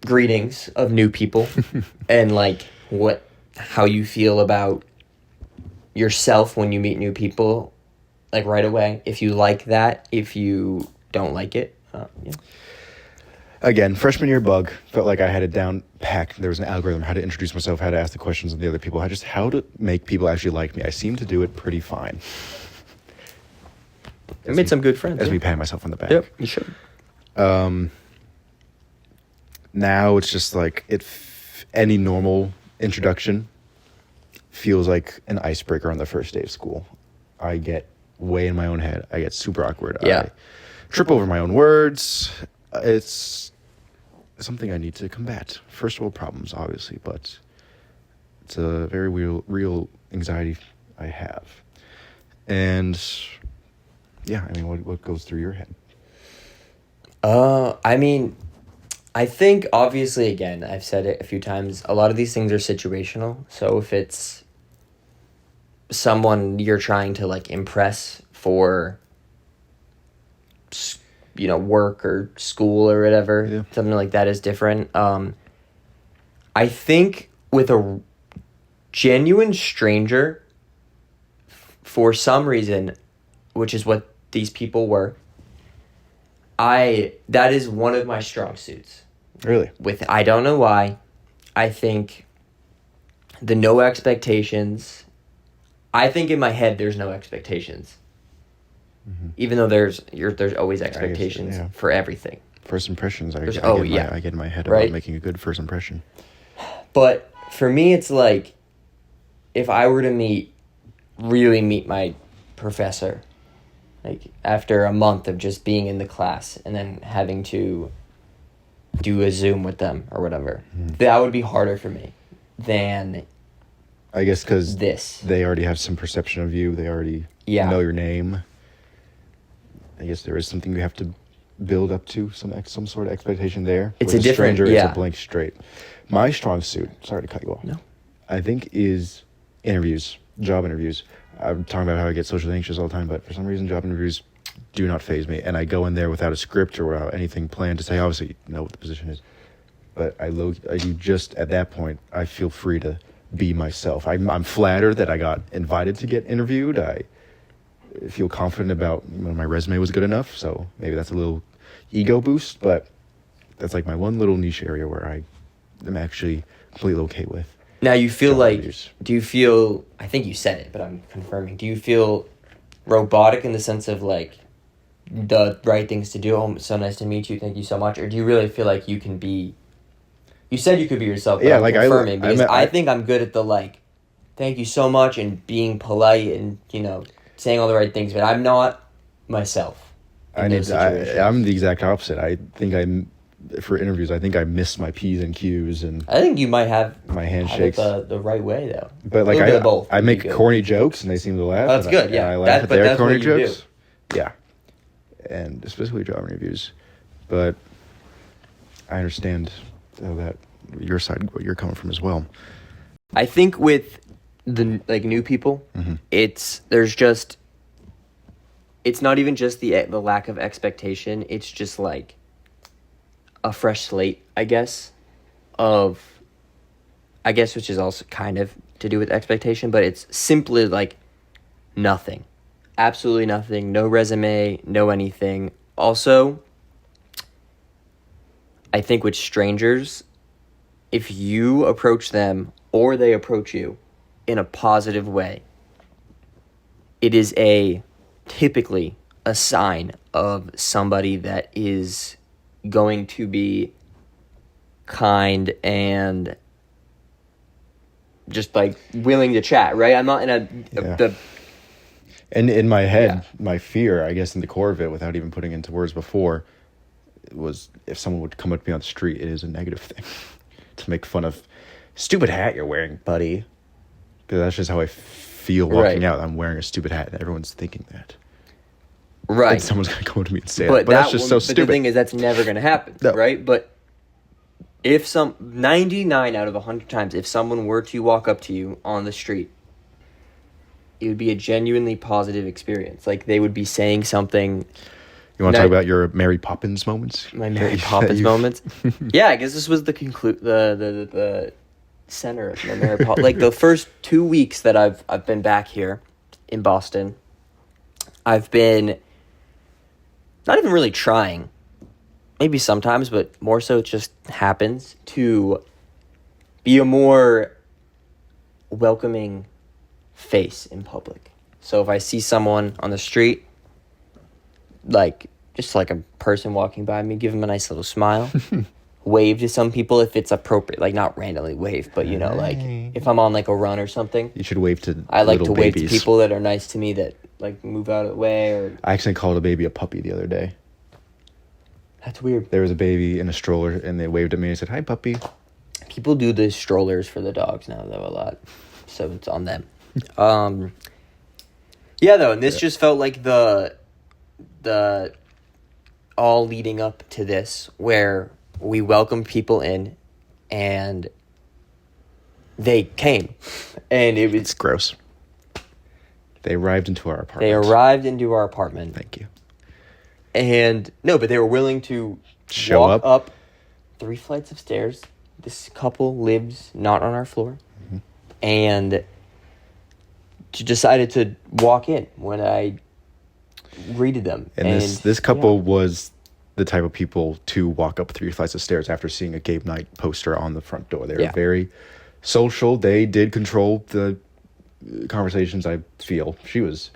Speaker 1: greetings of new people and like how you feel about yourself when you meet new people, like right away. If you like that, if you don't like it, yeah.
Speaker 2: Again, freshman year bug. Felt like I had it down packed. There was an algorithm, how to introduce myself, how to ask the questions of the other people, how to make people actually like me. I seem to do it pretty fine.
Speaker 1: I made some good friends.
Speaker 2: As me patting myself on the back.
Speaker 1: Yep, you should.
Speaker 2: Now it's just like any normal introduction feels like an icebreaker on the first day of school. I get way in my own head. I get super awkward.
Speaker 1: Yeah.
Speaker 2: I trip over my own words. It's something I need to combat. First world problems, obviously, but it's a very real anxiety I have. And yeah, I mean, what goes through your head?
Speaker 1: I mean, I think obviously, again, I've said it a few times, a lot of these things are situational. So if it's someone you're trying to like impress for, work or school or whatever,
Speaker 2: Yeah.
Speaker 1: something like that is different. I think with a genuine stranger, for some reason, which is what these people were, that is one of my strong suits.
Speaker 2: Really?
Speaker 1: I don't know why. I think the no expectations. I think in my head there's no expectations. Mm-hmm. Even though there's always expectations for everything.
Speaker 2: First impressions. I get in my head about making a good first impression.
Speaker 1: But for me, it's like if I were to really meet my professor, like after a month of just being in the class and then having to do a Zoom with them or whatever, that would be harder for me than
Speaker 2: I guess because
Speaker 1: this.
Speaker 2: They already have some perception of you. They already know your name. I guess there is something you have to build up to, some sort of expectation there.
Speaker 1: It's
Speaker 2: With
Speaker 1: a different,
Speaker 2: stranger, it's a blank straight. My strong suit, sorry to cut you off.
Speaker 1: No.
Speaker 2: I think is job interviews. I'm talking about how I get socially anxious all the time, but for some reason job interviews do not faze me. And I go in there without a script or without anything planned to say. Obviously, you know what the position is. But I do just, at that point, I feel free to be myself. I'm flattered that I got invited to get interviewed. I feel confident about my resume was good enough, so maybe that's a little ego boost, but that's like my one little niche area where I am actually completely okay with.
Speaker 1: Now you feel
Speaker 2: job
Speaker 1: like,
Speaker 2: interviews.
Speaker 1: do you feel, I think you said it, but I'm confirming, do you feel robotic in the sense of like the right things to do? Oh, so nice to meet you, thank you so much. Or do you really feel like you can be, you said you could be yourself, but
Speaker 2: Yeah,
Speaker 1: I'm
Speaker 2: like
Speaker 1: confirming, because
Speaker 2: I
Speaker 1: I think I'm good at the like, thank you so much and being polite and, saying all the right things, but I'm not myself in those situations.
Speaker 2: I'm the exact opposite. I think for interviews, I think I miss my P's and Q's and
Speaker 1: I think you might have
Speaker 2: my handshakes
Speaker 1: the right way though.
Speaker 2: But like I make corny jokes and they seem to laugh.
Speaker 1: Oh, that's good.
Speaker 2: And I laugh at their corny jokes. Yeah, and especially job interviews. But I understand that your side, what you're coming from as well.
Speaker 1: I think with the new people, it's not even just the lack of expectation. It's just like a fresh slate, I guess, which is also kind of to do with expectation, but it's simply like nothing, absolutely nothing, no resume, no anything. Also, I think with strangers, if you approach them or they approach you in a positive way, it is typically a sign of somebody that is going to be kind and just like willing to chat, right? I'm not in
Speaker 2: and in my head, my fear, I guess in the core of it, without even putting into words before, was if someone would come up to me on the street, it is a negative thing to make fun of. Stupid hat you're wearing, buddy. Because that's just how I feel walking out. I'm wearing a stupid hat, and everyone's thinking that.
Speaker 1: Right.
Speaker 2: And someone's going to come up to me and say
Speaker 1: but
Speaker 2: that. But that's just so stupid.
Speaker 1: But the thing is, that's never going to happen, right? But if 99 out of 100 times, if someone were to walk up to you on the street, it would be a genuinely positive experience. Like, they would be saying something.
Speaker 2: You want to talk about your Mary Poppins moments?
Speaker 1: My Mary Poppins moments? Yeah, I guess this was the center of my Mary Poppins. Like, the first 2 weeks that I've been back here in Boston, I've been not even really trying, maybe sometimes, but more so it just happens, to be a more welcoming face in public. So if I see someone on the street, like, just like a person walking by me, give them a nice little smile. Wave to some people if it's appropriate. Like, not randomly wave, but, you know, like, if I'm on, like, a run or something.
Speaker 2: You should wave to
Speaker 1: I like
Speaker 2: little
Speaker 1: to wave
Speaker 2: babies.
Speaker 1: to people that are nice to me that, like, move out of the way. Or
Speaker 2: I actually called a baby a puppy the other day.
Speaker 1: That's weird.
Speaker 2: There was a baby in a stroller, and they waved at me and said, "Hi, puppy."
Speaker 1: People do the strollers for the dogs now, though, a lot. So it's on them. Yeah, though, and this just felt like the all leading up to this, where we welcomed people in, and they came, and it was...
Speaker 2: It's gross. They arrived into our apartment.
Speaker 1: They arrived into our apartment.
Speaker 2: Thank you.
Speaker 1: And, no, but they were willing to
Speaker 2: Show
Speaker 1: walk
Speaker 2: up.
Speaker 1: up 3 flights of stairs. This couple lives not on our floor. Mm-hmm. And decided to walk in when I greeted them.
Speaker 2: And this couple was the type of people to walk up 3 flights of stairs after seeing a game night poster on the front door. They were very social. They did control the conversations, I feel. She was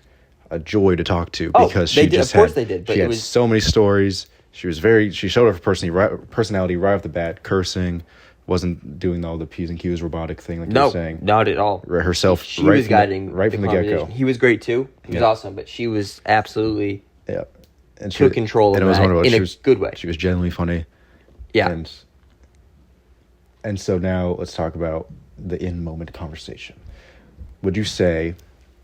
Speaker 2: a joy to talk to because she just had so many stories. She showed her personality right off the bat, cursing, wasn't doing all the P's and Q's robotic thing like you were saying.
Speaker 1: No, not at all.
Speaker 2: Herself,
Speaker 1: she was guiding right from the get-go. He was great too. He was awesome, but she was absolutely
Speaker 2: and
Speaker 1: took control of that in a good way.
Speaker 2: She was genuinely funny.
Speaker 1: Yeah.
Speaker 2: And so now let's talk about the in-moment conversation. Would you say...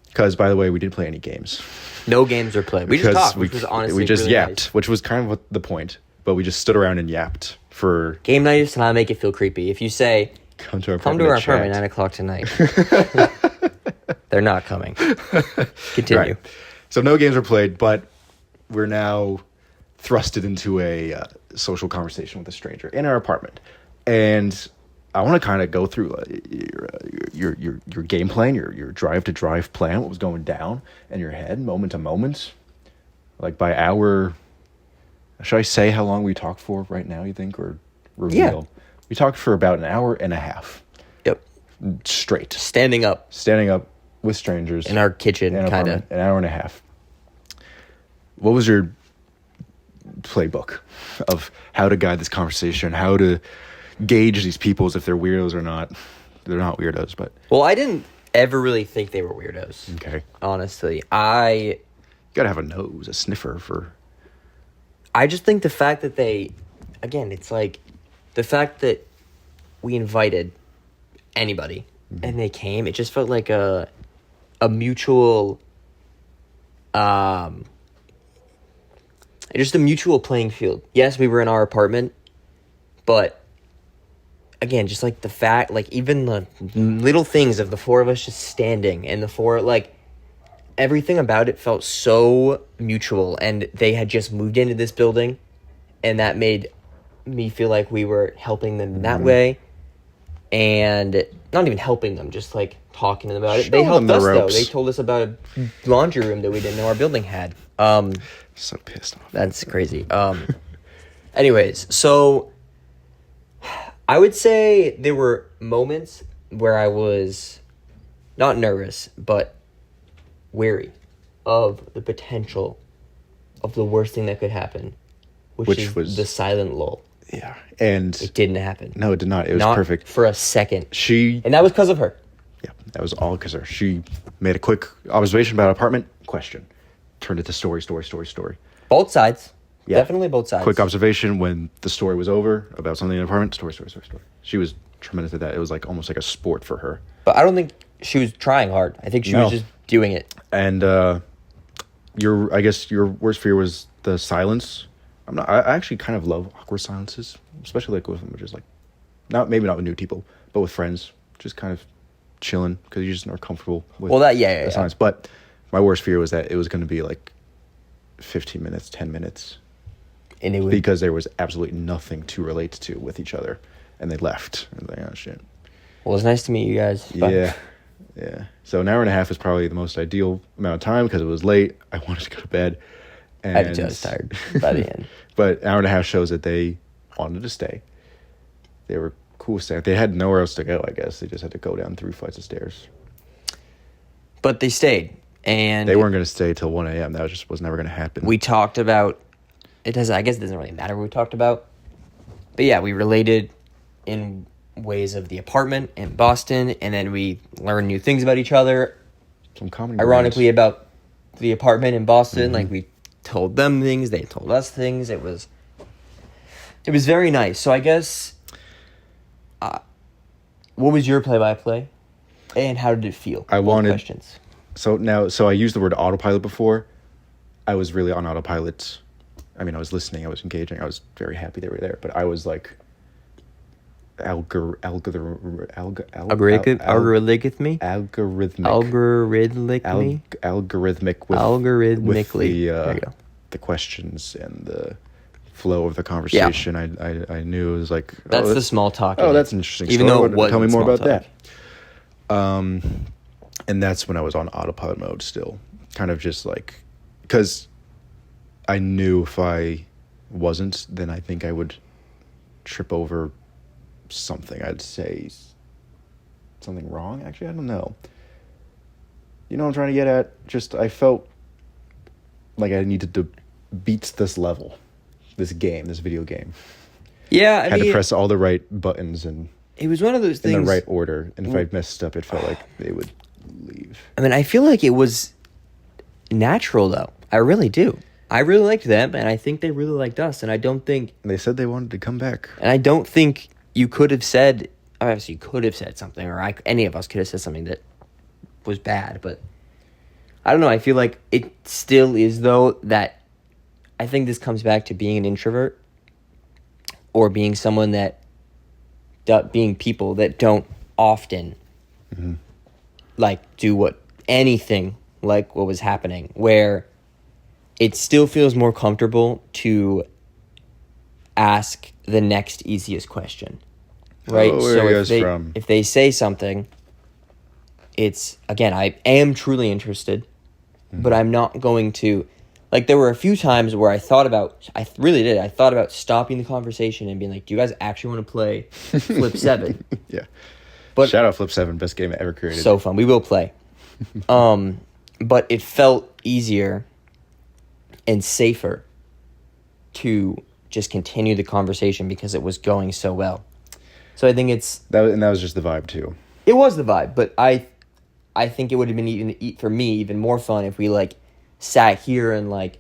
Speaker 2: Because, by the way, we didn't play any games.
Speaker 1: No games were played. We just talked, which was honestly
Speaker 2: we just
Speaker 1: really
Speaker 2: yapped,
Speaker 1: nice.
Speaker 2: Which was kind of the point. But we just stood around and yapped for... Game
Speaker 1: night is to not make it feel creepy. If you say, come to our apartment 9 o'clock tonight, they're not coming. Continue. Right.
Speaker 2: So no games were played, but we're now thrusted into a social conversation with a stranger in our apartment. And... I want to kind of go through your game plan, your drive to drive plan, what was going down in your head, moment to moment, like by hour. Should I say how long we talked for right now? You think, or reveal? Yeah. We talked for about an hour and a half.
Speaker 1: Yep.
Speaker 2: Straight.
Speaker 1: Standing up
Speaker 2: with strangers
Speaker 1: in our kitchen, kind of.
Speaker 2: An hour and a half. What was your playbook of how to guide this conversation? How to gauge these people as if they're weirdos or not. They're not weirdos, but...
Speaker 1: Well, I didn't ever really think they were weirdos.
Speaker 2: Okay.
Speaker 1: Honestly.
Speaker 2: You gotta have a nose, a sniffer for...
Speaker 1: I just think the fact that they... Again, it's like... The fact that we invited anybody and they came, it just felt like a mutual... just a mutual playing field. Yes, we were in our apartment, but... Again, just like the fact, like even the little things of the 4 of us just standing and the 4, like everything about it felt so mutual, and they had just moved into this building, and that made me feel like we were helping them that way, and not even helping them, just like talking to them about it. They helped us though. They told us about a laundry room that we didn't know our building had.
Speaker 2: So pissed off.
Speaker 1: That's crazy. Anyways, so. I would say there were moments where I was not nervous, but wary of the potential of the worst thing that could happen, which was the silent lull.
Speaker 2: Yeah, and...
Speaker 1: It didn't happen.
Speaker 2: No, it did not. It was perfect.
Speaker 1: Not for a second.
Speaker 2: And
Speaker 1: that was because of her.
Speaker 2: Yeah, that was all because of her. She made a quick observation about apartment, question. Turned it to story.
Speaker 1: Both sides. Definitely both sides.
Speaker 2: Quick observation: when the story was over about something in the apartment, story. She was tremendous at that. It was like almost like a sport for her.
Speaker 1: But I don't think she was trying hard. I think she was just doing it.
Speaker 2: And I guess your worst fear was the silence. I actually kind of love awkward silences, especially like with just like, maybe not with new people, but with friends, just kind of chilling because you just are comfortable with the silence. But my worst fear was that it was going to be like 15 minutes, 10 minutes.
Speaker 1: And it would,
Speaker 2: because there was absolutely nothing to relate to with each other, and they left. I was like, oh shit.
Speaker 1: Well, it was nice to meet you guys.
Speaker 2: Yeah. So an hour and a half is probably the most ideal amount of time because it was late. I wanted to go to bed. And
Speaker 1: I was tired by the end.
Speaker 2: But an hour and a half shows that they wanted to stay. They were cool staying. They had nowhere else to go, I guess. They just had to go down 3 flights of stairs.
Speaker 1: But they stayed. And
Speaker 2: they weren't going to stay till 1 a.m. That was never going to happen.
Speaker 1: We talked about... I guess it doesn't really matter what we talked about. But yeah, we related in ways of the apartment in Boston, and then we learned new things about each other.
Speaker 2: Some common
Speaker 1: ironically about the apartment in Boston. Like, we told them things, they told us things. It was very nice. So I guess, what was your play-by-play, and how did it feel? Questions.
Speaker 2: So I used the word autopilot before. I was really on autopilot. I mean, I was listening, I was engaging, I was very happy they were there, but I was like algorithmic with the questions and the flow of the conversation. I knew it was like,
Speaker 1: that's the small talk.
Speaker 2: Oh, that's an interesting
Speaker 1: even
Speaker 2: story.
Speaker 1: Though it was
Speaker 2: tell me more about
Speaker 1: talk.
Speaker 2: that. And that's when I was on autopilot mode still, kind of just like, because I knew if I wasn't, then I think I would trip over something. I'd say something wrong. Actually, I don't know. You know what I'm trying to get at? Just, I felt like I needed to beat this level, this video game.
Speaker 1: Yeah,
Speaker 2: I had to press all the right buttons and
Speaker 1: it was one of those things
Speaker 2: in the right order. And if I messed up, it felt like they would leave.
Speaker 1: I mean, I feel like it was natural though. I really do. I really liked them, and I think they really liked us, and I don't think...
Speaker 2: They said they wanted to come back.
Speaker 1: And I don't think you could have said... Obviously, you could have said something, or any of us could have said something that was bad, but... I don't know, I feel like it still is, though, that... I think this comes back to being an introvert, or being someone that... being people that don't often, do anything like what was happening, where... It still feels more comfortable to ask the next easiest question, right? If they say something, it's, again, I am truly interested, but I'm not going to, like, there were a few times where I thought about stopping the conversation and being like, do you guys actually want to play Flip 7?
Speaker 2: Yeah.
Speaker 1: But
Speaker 2: shout out Flip 7, best game ever created.
Speaker 1: So fun. We will play. But it felt easier and safer to just continue the conversation because it was going so well. So I think
Speaker 2: that was just the vibe too.
Speaker 1: It was the vibe, but I think it would have been for me even more fun if we like sat here and like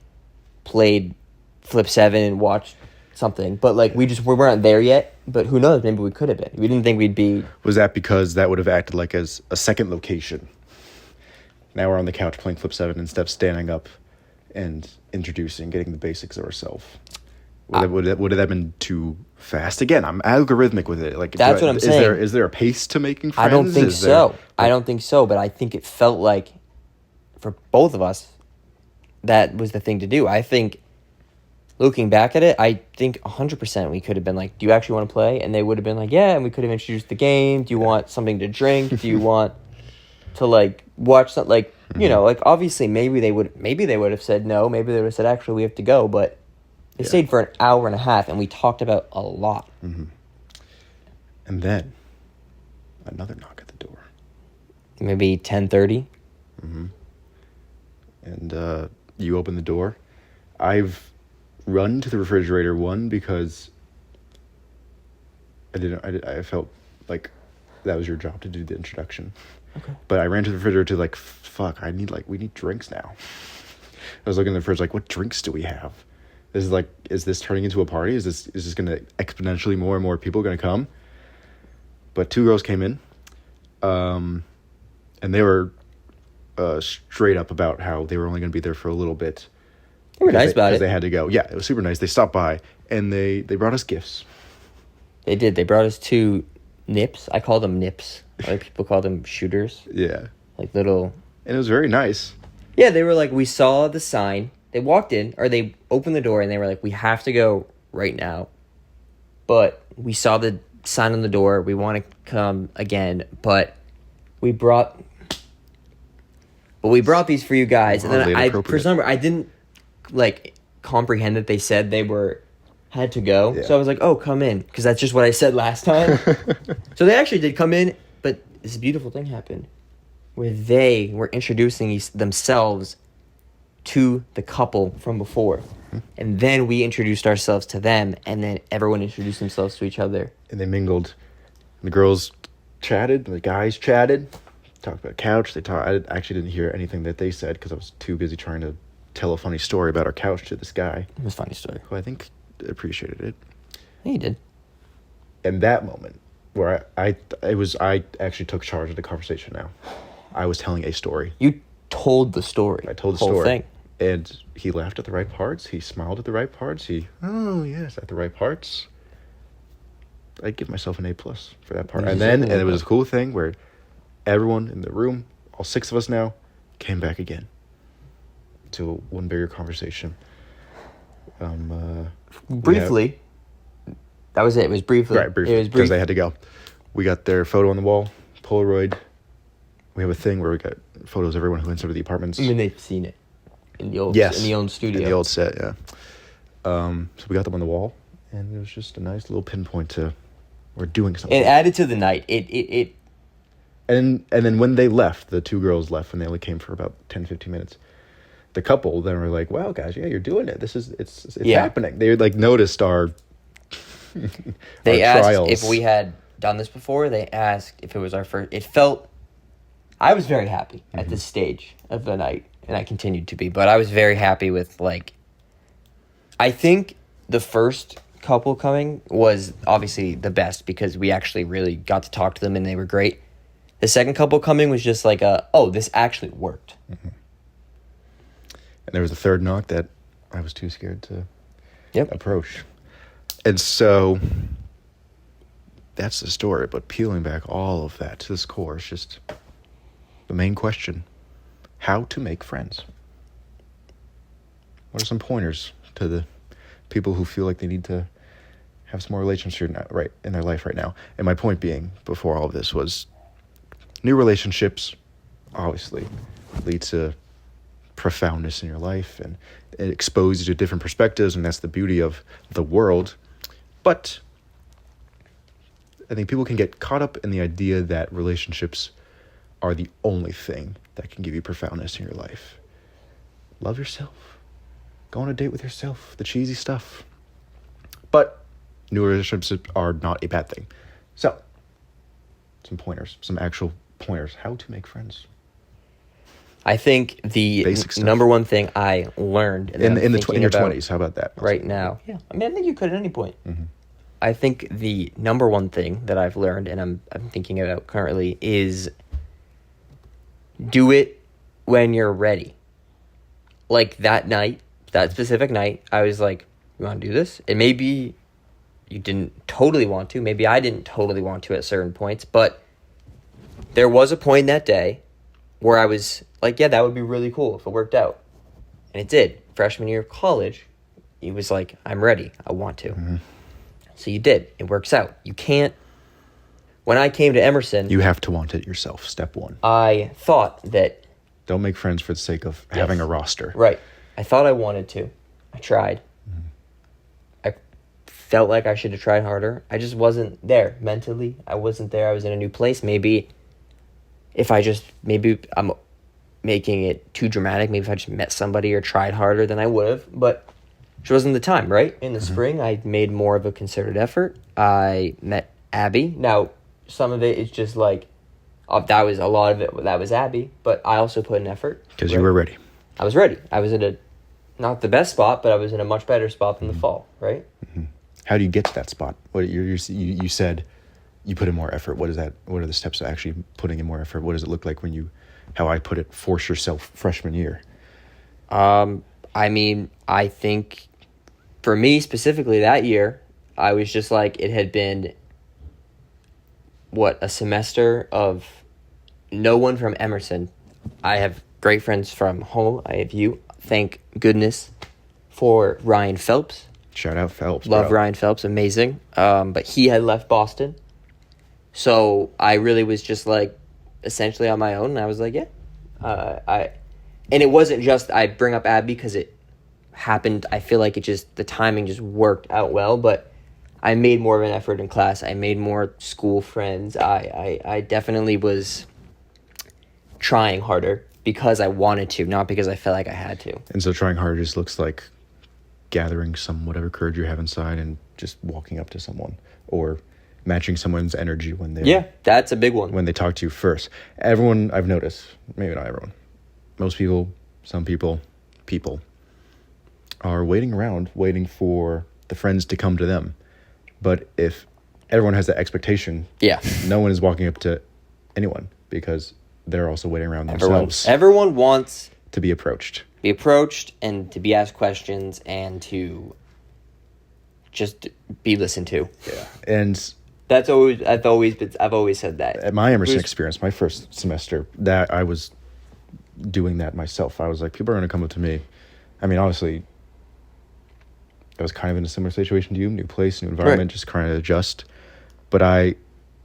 Speaker 1: played Flip 7 and watched something. But like we weren't there yet. But who knows? Maybe we could have been. We didn't think we'd be.
Speaker 2: Was that because that would have acted like as a second location? Now we're on the couch playing Flip 7 instead of standing up and getting the basics of ourselves. Would that have been too fast? Again, I'm algorithmic with it. Like
Speaker 1: that's what I'm saying.
Speaker 2: Is there a pace to making friends?
Speaker 1: I don't think so. I don't think so. But I think it felt like, for both of us, that was the thing to do. I think, looking back at it, I think 100% we could have been like, "Do you actually want to play?" And they would have been like, "Yeah." And we could have introduced the game. Do you want something to drink? Do you want to like watch something like? You know, like, obviously, maybe they would have said no. Maybe they would have said, actually, we have to go. But they stayed for an hour and a half, and we talked about a lot.
Speaker 2: Mm-hmm. And then, another knock at the door.
Speaker 1: Maybe 10:30.
Speaker 2: Mm-hmm. And you open the door. I've run to the refrigerator, because I felt like that was your job to do the introduction.
Speaker 1: Okay.
Speaker 2: But I ran to the refrigerator to we need drinks now. I was looking in the fridge like, what drinks do we have? is this turning into a party? Is this going to exponentially more and more people going to come? But two girls came in, and they were straight up about how they were only going to be there for a little bit.
Speaker 1: They were nice about it.
Speaker 2: Because they had to go. Yeah, it was super nice. They stopped by, and they brought us gifts.
Speaker 1: They did. They brought us 2 nips. I call them nips. Other people call them shooters.
Speaker 2: Yeah.
Speaker 1: Like little...
Speaker 2: And it was very nice.
Speaker 1: Yeah, they were like, we saw the sign. They walked in, or they opened the door, and they were like, we have to go right now. But we saw the sign on the door. We want to come again, but we brought these for you guys. And then for some reason, I didn't like comprehend that they said they had to go. Yeah. So I was like, oh, come in, because that's just what I said last time. So they actually did come in, but this beautiful thing happened where they were introducing themselves to the couple from before. Mm-hmm. And then we introduced ourselves to them, and then everyone introduced themselves to each other.
Speaker 2: And they mingled. The girls chatted, the guys chatted, talked about couch. I actually didn't hear anything that they said because I was too busy trying to tell a funny story about our couch to this guy.
Speaker 1: It was a funny story.
Speaker 2: Who I think appreciated it.
Speaker 1: Yeah, he did.
Speaker 2: And that moment where I actually took charge of the conversation now. I was telling a story.
Speaker 1: You told the story.
Speaker 2: I told the
Speaker 1: whole
Speaker 2: story.
Speaker 1: Thing.
Speaker 2: And he laughed at the right parts. He smiled at the right parts. Oh, yes, at the right parts. I'd give myself an A+ for that part. And it was a cool thing where everyone in the room, all 6 of us now, came back again to one bigger conversation.
Speaker 1: Briefly. That was it. It was briefly.
Speaker 2: Right, briefly.
Speaker 1: It was brief.
Speaker 2: Because they had to go. We got their photo on the wall, Polaroid. We have a thing where we got photos of everyone who entered the apartments.
Speaker 1: I mean, they've seen it in the old studio.
Speaker 2: In the old set, yeah. So we got them on the wall, and it was just a nice little pinpoint to we're doing something.
Speaker 1: It added to the night. It.
Speaker 2: And then when they left, the 2 girls left, and they only came for about 10, 15 minutes. The couple then were like, "Wow, guys, yeah, you're doing it. It's happening." They like noticed our.
Speaker 1: They
Speaker 2: our
Speaker 1: asked
Speaker 2: trials.
Speaker 1: if we had done this before. They asked if it was our first. It felt. I was very happy at this stage of the night, and I continued to be. But I was very happy with, like... I think the first couple coming was obviously the best because we actually really got to talk to them, and they were great. The second couple coming was just like, this actually worked.
Speaker 2: Mm-hmm. And there was a third knock that I was too scared to approach. And so... that's the story, but peeling back all of that to this core is just... the main question, how to make friends. What are some pointers to the people who feel like they need to have some more relationships in their life right now? And my point being, before all of this, was new relationships obviously lead to profoundness in your life, and it exposes you to different perspectives, and that's the beauty of the world. But I think people can get caught up in the idea that relationships are the only thing that can give you profoundness in your life. Love yourself. Go on a date with yourself. The cheesy stuff. But new relationships are not a bad thing. So, some actual pointers. How to make friends.
Speaker 1: I think the number one thing I learned...
Speaker 2: in your 20s, how about that?
Speaker 1: Right now. Yeah. I mean, I think you could at any point. Mm-hmm. I think the number one thing that I've learned, and I'm thinking about currently, is... do it when you're ready. Like that night, that specific night, I was like, you want to do this? And maybe you didn't totally want to. Maybe I didn't totally want to at certain points. But there was a point that day where I was like, yeah, that would be really cool if it worked out. And it did. Freshman year of college, it was like, I'm ready. I want to. Mm-hmm. So you did. It works out. You can't. When I came to Emerson...
Speaker 2: you have to want it yourself, step one.
Speaker 1: I thought that...
Speaker 2: don't make friends for the sake of having a roster.
Speaker 1: Right. I thought I wanted to. I tried. Mm-hmm. I felt like I should have tried harder. I just wasn't there mentally. I wasn't there. I was in a new place. Maybe I'm making it too dramatic. Maybe if I just met somebody or tried harder than I would have. But it wasn't the time, right? In the spring, I made more of a concerted effort. I met Abby. Now... some of it is just like, that was a lot of it. That was Abby, but I also put an effort.
Speaker 2: Because you were ready.
Speaker 1: I was ready. I was at a not the best spot, but I was in a much better spot than the fall, right?
Speaker 2: How do you get to that spot? You said you put in more effort. What is that? What are the steps to actually putting in more effort? What does it look like when you, how I put it, force yourself freshman year?
Speaker 1: I mean, I think for me specifically that year, I was just like, it had been, a semester of no one from Emerson. I have great friends from home. I have you. Thank goodness for Ryan Phelps.
Speaker 2: Shout out Phelps.
Speaker 1: Love
Speaker 2: bro.
Speaker 1: Ryan Phelps, amazing. But he had left Boston. So I really was just like essentially on my own. And I was like, yeah. And it wasn't just, I bring up Abby because it happened. I feel like the timing just worked out well. But I made more of an effort in class. I made more school friends. I definitely was trying harder because I wanted to, not because I felt like I had to.
Speaker 2: And so trying harder just looks like gathering some whatever courage you have inside and just walking up to someone or matching someone's energy when they
Speaker 1: that's a big one.
Speaker 2: when they talk to you first. Everyone I've noticed, maybe not everyone, most people, some people are waiting around, waiting for the friends to come to them. But if everyone has that expectation, no one is walking up to anyone because they're also waiting around themselves.
Speaker 1: Everyone wants
Speaker 2: to be approached.
Speaker 1: And to be asked questions and to just be listened to.
Speaker 2: Yeah. And
Speaker 1: I've always said that.
Speaker 2: At my Emerson experience, my first semester, that I was doing that myself. I was like, people are going to come up to me. I mean, honestly, I was kind of in a similar situation to you, new place, new environment, just trying to adjust. But it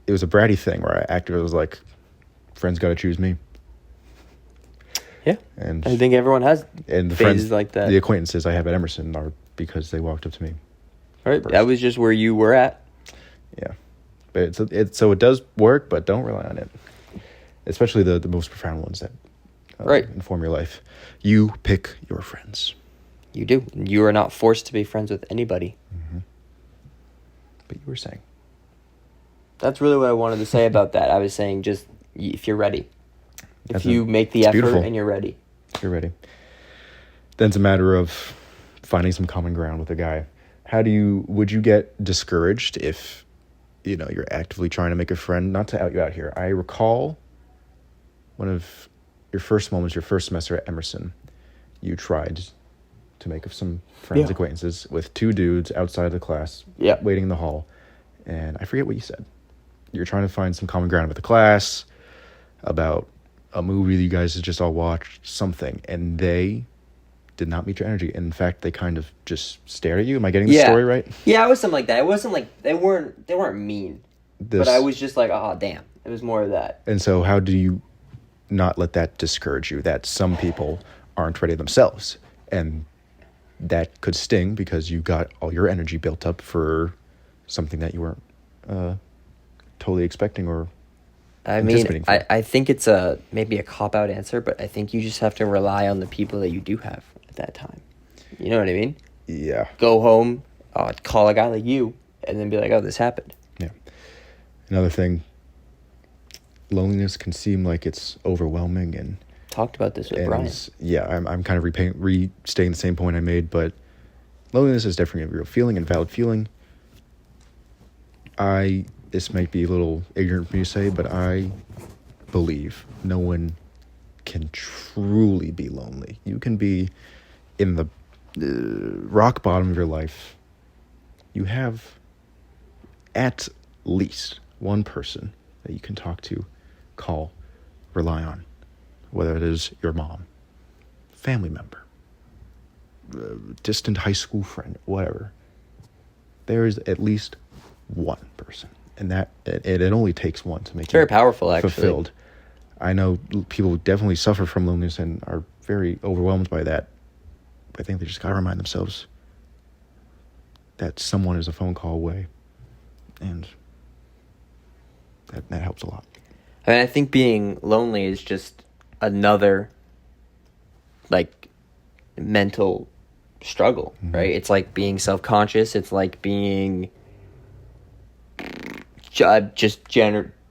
Speaker 2: was a bratty thing where I actively was like, friends got to choose me.
Speaker 1: Yeah.
Speaker 2: And
Speaker 1: I think everyone has
Speaker 2: and the
Speaker 1: phases
Speaker 2: friends,
Speaker 1: like that.
Speaker 2: The acquaintances I have at Emerson are because they walked up to me.
Speaker 1: Right.
Speaker 2: First.
Speaker 1: That was just where you were at.
Speaker 2: Yeah. But so it does work, but don't rely on it. Especially the most profound ones that inform your life. You pick your friends.
Speaker 1: You do. You are not forced to be friends with anybody.
Speaker 2: Mm-hmm. But you were saying.
Speaker 1: That's really what I wanted to say about that. I was saying just if you're ready. If you make the effort
Speaker 2: beautiful.
Speaker 1: and you're ready.
Speaker 2: You're ready. Then it's a matter of finding some common ground with a guy. Would you get discouraged if, you're actively trying to make a friend? Not to out you out here. I recall one of your first moments, your first semester at Emerson, you tried to make some friends, acquaintances with two dudes outside of the class, waiting in the hall. And I forget what you said. You're trying to find some common ground with the class about a movie that you guys had just all watched, something, and they did not meet your energy. In fact, they kind of just stared at you. Am I getting the story right?
Speaker 1: Yeah, it was something like that. It wasn't like they weren't mean, but I was just like, oh damn. It was more of that.
Speaker 2: And so, how do you not let that discourage you? That some people aren't ready themselves, and that could sting because you got all your energy built up for something that you weren't totally expecting or.
Speaker 1: I mean, I think it's maybe a cop-out answer, but I think you just have to rely on the people that you do have at that time. You know what I mean?
Speaker 2: Yeah.
Speaker 1: Go home, call a guy like you, and then be like, oh, this happened.
Speaker 2: Yeah. Another thing, loneliness can seem like it's overwhelming and...
Speaker 1: Talked about this with Brian.
Speaker 2: Yeah, I'm kind of restating the same point I made, but loneliness is definitely a real feeling and valid feeling. This might be a little ignorant for me to say, but I believe no one can truly be lonely. You can be in the rock bottom of your life. You have at least one person that you can talk to, call, rely on, whether it is your mom, family member, distant high school friend, whatever. There is at least one person. And that it only takes one to make
Speaker 1: it's very powerful,
Speaker 2: fulfilled.
Speaker 1: actually.
Speaker 2: Fulfilled. I know people definitely suffer from loneliness and are very overwhelmed by that. But I think they just got to remind themselves that someone is a phone call away. And that helps a lot.
Speaker 1: I mean, I think being lonely is just another, mental struggle, right? It's like being self-conscious. It's like being... just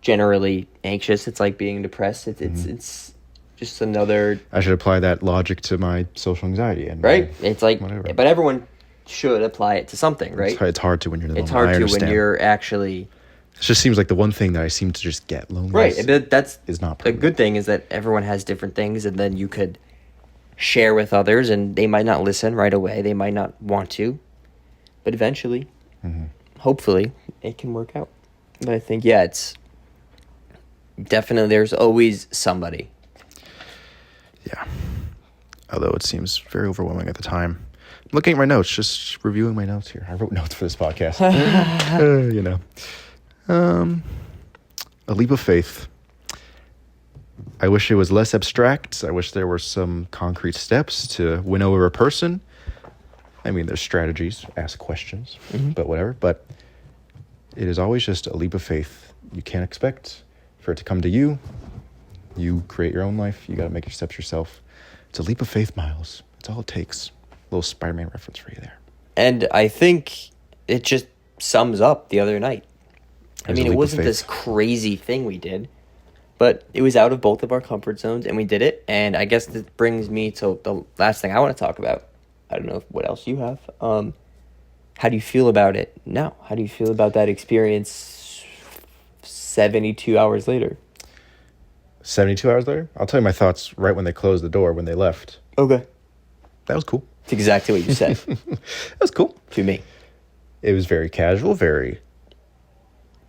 Speaker 1: generally anxious. It's like being depressed. It's just just another...
Speaker 2: I should apply that logic to my social anxiety. And
Speaker 1: Right? It's like...
Speaker 2: whatever.
Speaker 1: But everyone should apply it to something, right?
Speaker 2: It's hard to when you're in the
Speaker 1: It's
Speaker 2: moment.
Speaker 1: hard
Speaker 2: I
Speaker 1: to when
Speaker 2: understand.
Speaker 1: you're actually...
Speaker 2: It just seems like the one thing that I seem to just get loneliness.
Speaker 1: Right, but that's...
Speaker 2: is not
Speaker 1: the
Speaker 2: proven.
Speaker 1: good thing is that everyone has different things, and then you could share with others, and they might not listen right away. They might not want to. But eventually, hopefully, it can work out. But I think, yeah, it's... Definitely, there's always somebody.
Speaker 2: Yeah. Although it seems very overwhelming at the time. I'm looking at my notes, just reviewing my notes here. I wrote notes for this podcast. A leap of faith. I wish it was less abstract. I wish there were some concrete steps to win over a person. I mean, there's strategies, ask questions, but whatever. But it is always just a leap of faith. You can't expect for it to come to you. You create your own life. You got to make your steps yourself. It's a leap of faith, Miles. That's all it takes. A little Spider-Man reference for you there.
Speaker 1: And I think it just sums up the other night. I
Speaker 2: There's a
Speaker 1: mean, it
Speaker 2: leap of
Speaker 1: wasn't
Speaker 2: faith.
Speaker 1: this crazy thing we did, but it was out of both of our comfort zones, and we did it. And I guess this brings me to the last thing I want to talk about. I don't know what else you have. How do you feel about it now? How do you feel about that experience 72 hours later?
Speaker 2: 72 hours later? I'll tell you my thoughts right when they closed the door, when they left.
Speaker 1: Okay.
Speaker 2: That was cool.
Speaker 1: It's exactly what you said
Speaker 2: That was cool.
Speaker 1: to me.
Speaker 2: It was very casual, very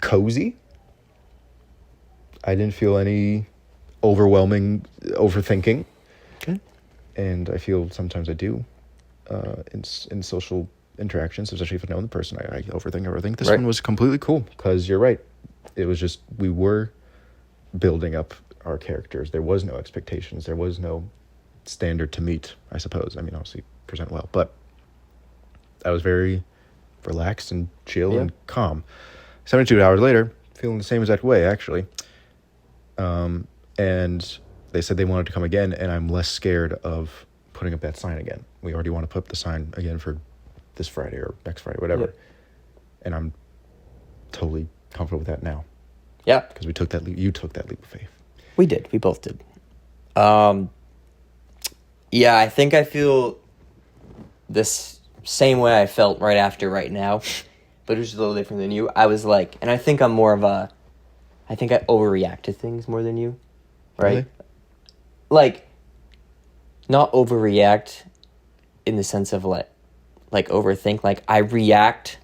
Speaker 2: cozy. I didn't feel any overwhelming overthinking.
Speaker 1: Okay.
Speaker 2: And I feel sometimes I do in social interactions, especially if I know the person. I overthink everything. This
Speaker 1: Right.
Speaker 2: one was completely cool because you're right. It was just, we were building up our characters. There was no expectations. There was no standard to meet, I suppose. I mean, obviously present well, but I was very relaxed and chill and calm. 72 hours later, feeling the same exact way, actually. And they said they wanted to come again, and I'm less scared of putting up that sign again. We already want to put up the sign again for this Friday or next Friday, whatever.
Speaker 1: Yep.
Speaker 2: And I'm totally comfortable with that now.
Speaker 1: Yeah.
Speaker 2: Because we took that leap. You took that leap of faith.
Speaker 1: We did. We both did. Yeah, I think I feel this same way I felt right after right now, but it was a little different than you. I was like, and I think I'm more of a, I think I overreact to things more than you, right?
Speaker 2: Really?
Speaker 1: Like, not overreact in the sense of like overthink. Like, I react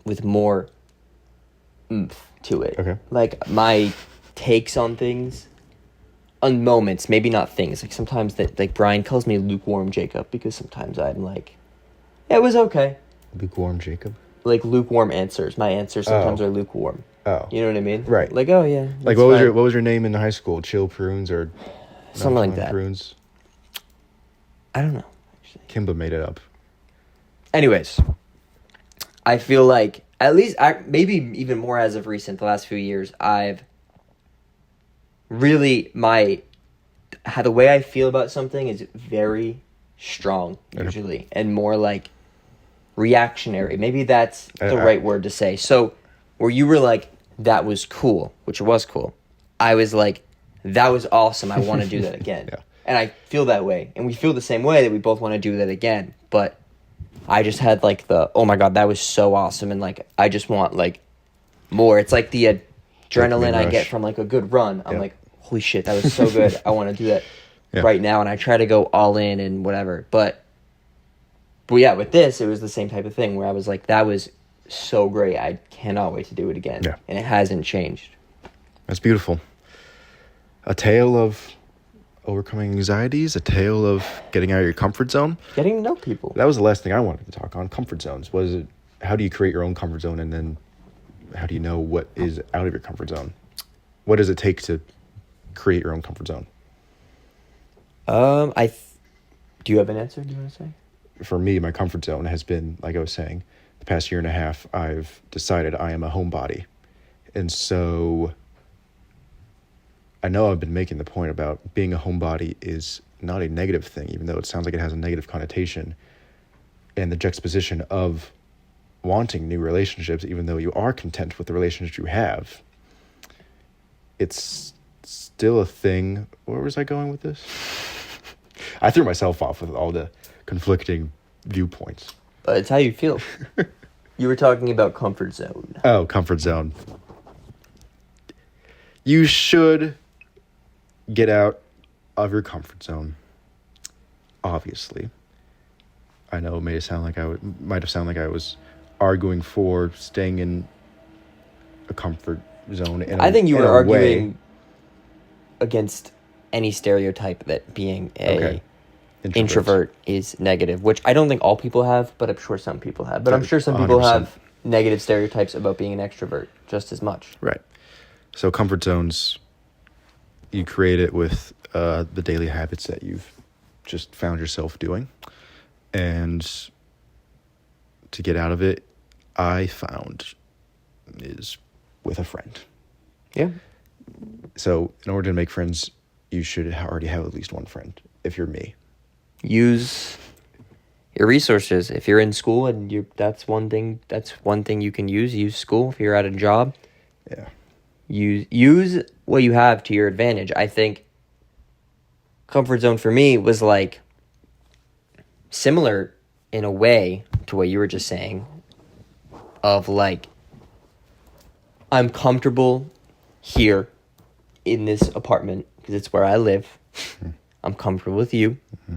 Speaker 1: with more oomph to it.
Speaker 2: Okay.
Speaker 1: Like, my takes on things, on moments, maybe not things. Like, sometimes that, like, Brian calls me lukewarm Jacob because sometimes I'm like, yeah, it was okay.
Speaker 2: Lukewarm Jacob?
Speaker 1: Like, lukewarm answers. My answers sometimes are lukewarm.
Speaker 2: Oh.
Speaker 1: You know what I mean?
Speaker 2: Right.
Speaker 1: Like, oh yeah.
Speaker 2: Like,
Speaker 1: that's
Speaker 2: what
Speaker 1: fine.
Speaker 2: was your name in high school? Chill Prunes or
Speaker 1: Something like
Speaker 2: Nonchalant
Speaker 1: that.
Speaker 2: Prunes?
Speaker 1: I don't know, actually.
Speaker 2: Kimba made it up.
Speaker 1: Anyways, I feel like, at least, maybe even more as of recent, the last few years, I've really, how the way I feel about something is very strong, usually, and more like reactionary. Maybe that's the right word to say. So, where you were like, that was cool, which was cool, I was like, that was awesome, I want to do that again.
Speaker 2: Yeah.
Speaker 1: And I feel that way, and we feel the same way, that we both want to do that again, but I just had like oh my god, that was so awesome, and like I just want like more. It's like the adrenaline I get from like a good run. I'm like, holy shit, that was so good. I want to do that right now, and I try to go all in and whatever. But yeah, with this, it was the same type of thing where I was like, that was so great. I cannot wait to do it again.
Speaker 2: Yeah.
Speaker 1: And it hasn't changed.
Speaker 2: That's beautiful. A tale of overcoming anxieties, a tale of getting out of your comfort zone.
Speaker 1: Getting to know people.
Speaker 2: That was the last thing I wanted to talk on, comfort zones. Was it, how do you create your own comfort zone, and then how do you know what is out of your comfort zone? What does it take to create your own comfort zone?
Speaker 1: Do you have an answer? Do you want to say?
Speaker 2: For me, my comfort zone has been, like I was saying, the past year and a half, I've decided I am a homebody. And so I know I've been making the point about being a homebody is not a negative thing, even though it sounds like it has a negative connotation. And the juxtaposition of wanting new relationships, even though you are content with the relationships you have, it's still a thing. Where was I going with this? I threw myself off with all the conflicting viewpoints.
Speaker 1: But it's how you feel. You were talking about comfort zone.
Speaker 2: Oh, comfort zone. You should get out of your comfort zone. Obviously. I know it might have sounded like I was arguing for staying in a comfort zone.
Speaker 1: I think you were arguing against any stereotype that being a introvert is negative, which I don't think all people have, but I'm sure some people have. But I'm sure some people
Speaker 2: 100%.
Speaker 1: have negative stereotypes about being an extrovert just as much.
Speaker 2: Right. So comfort zones, you create it with the daily habits that you've just found yourself doing. And to get out of it, I found is with a friend.
Speaker 1: Yeah.
Speaker 2: So in order to make friends, you should already have at least one friend, if you're me.
Speaker 1: Use your resources. If you're in school and that's one thing you can use school. If you're at a job,
Speaker 2: Yeah.
Speaker 1: Use what you have to your advantage. I think comfort zone for me was like similar in a way to what you were just saying, of like, I'm comfortable here in this apartment because it's where I live. I'm comfortable with you.
Speaker 2: Mm-hmm.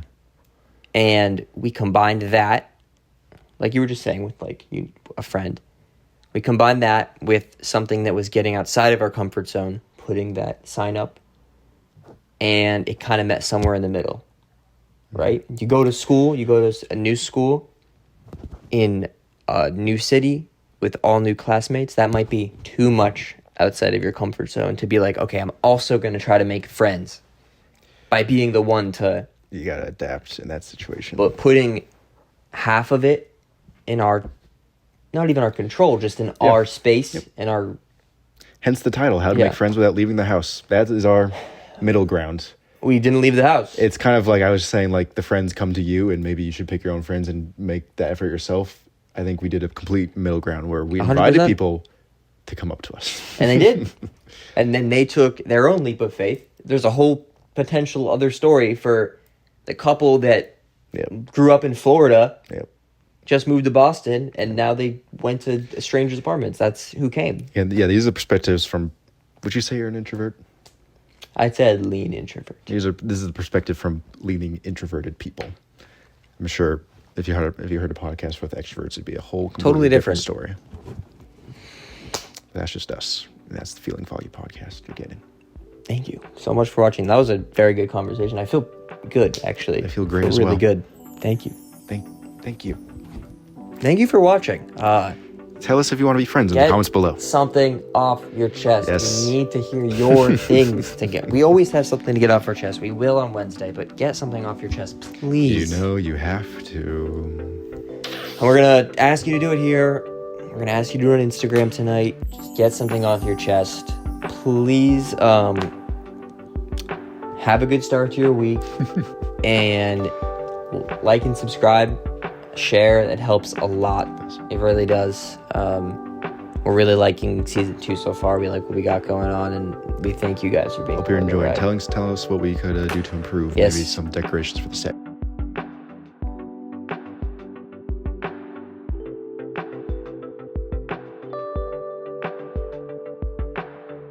Speaker 1: And we combined that, like you were just saying, with like a friend. We combined that with something that was getting outside of our comfort zone, putting that sign up, and it kind of met somewhere in the middle, right? You go to school, you go to a new school in a new city with all new classmates. That might be too much outside of your comfort zone to be like, okay, I'm also going to try to make friends by being the one to...
Speaker 2: You got to adapt in that situation.
Speaker 1: But putting half of it in our... Not even our control, just in our space, in our...
Speaker 2: Hence the title, How to Make Friends Without Leaving the House. That is our middle ground.
Speaker 1: We didn't leave the house.
Speaker 2: It's kind of like I was saying, like the friends come to you and maybe you should pick your own friends and make the effort yourself. I think we did a complete middle ground where we invited
Speaker 1: 100%.
Speaker 2: people to come up to us.
Speaker 1: And they did. And then they took their own leap of faith. There's a whole potential other story for the couple that grew up in Florida, just moved to Boston, and now they went to strangers' apartments. That's who came.
Speaker 2: And yeah, these are perspectives from... Would you say you're an introvert?
Speaker 1: I said lean introvert.
Speaker 2: This is the perspective from leaning introverted people. I'm sure if you heard a podcast with extroverts, it'd be a whole
Speaker 1: totally different
Speaker 2: story. That's just us. And that's the Feeling Foggy podcast you're getting.
Speaker 1: Thank you so much for watching. That was a very good conversation. I feel good, actually.
Speaker 2: I feel great as
Speaker 1: really
Speaker 2: well.
Speaker 1: Good. Thank you.
Speaker 2: Thank you.
Speaker 1: Thank you for watching.
Speaker 2: Tell us if you want to be friends in the comments below.
Speaker 1: Something off your chest.
Speaker 2: Yes.
Speaker 1: We need to hear your things to get. We always have something to get off our chest. We will on Wednesday, but get something off your chest, please.
Speaker 2: You know you have to.
Speaker 1: And we're going to ask you to do it here. We're going to ask you to do it on Instagram tonight. Just get something off your chest. Please have a good start to your week. And like and subscribe. Share. It helps a lot. It really does. We're really liking season 2 so far. We like what we got going on, and we thank you guys for being.
Speaker 2: Hope you're enjoying. Tell us what we could do to improve.
Speaker 1: Yes.
Speaker 2: Maybe some decorations for the set.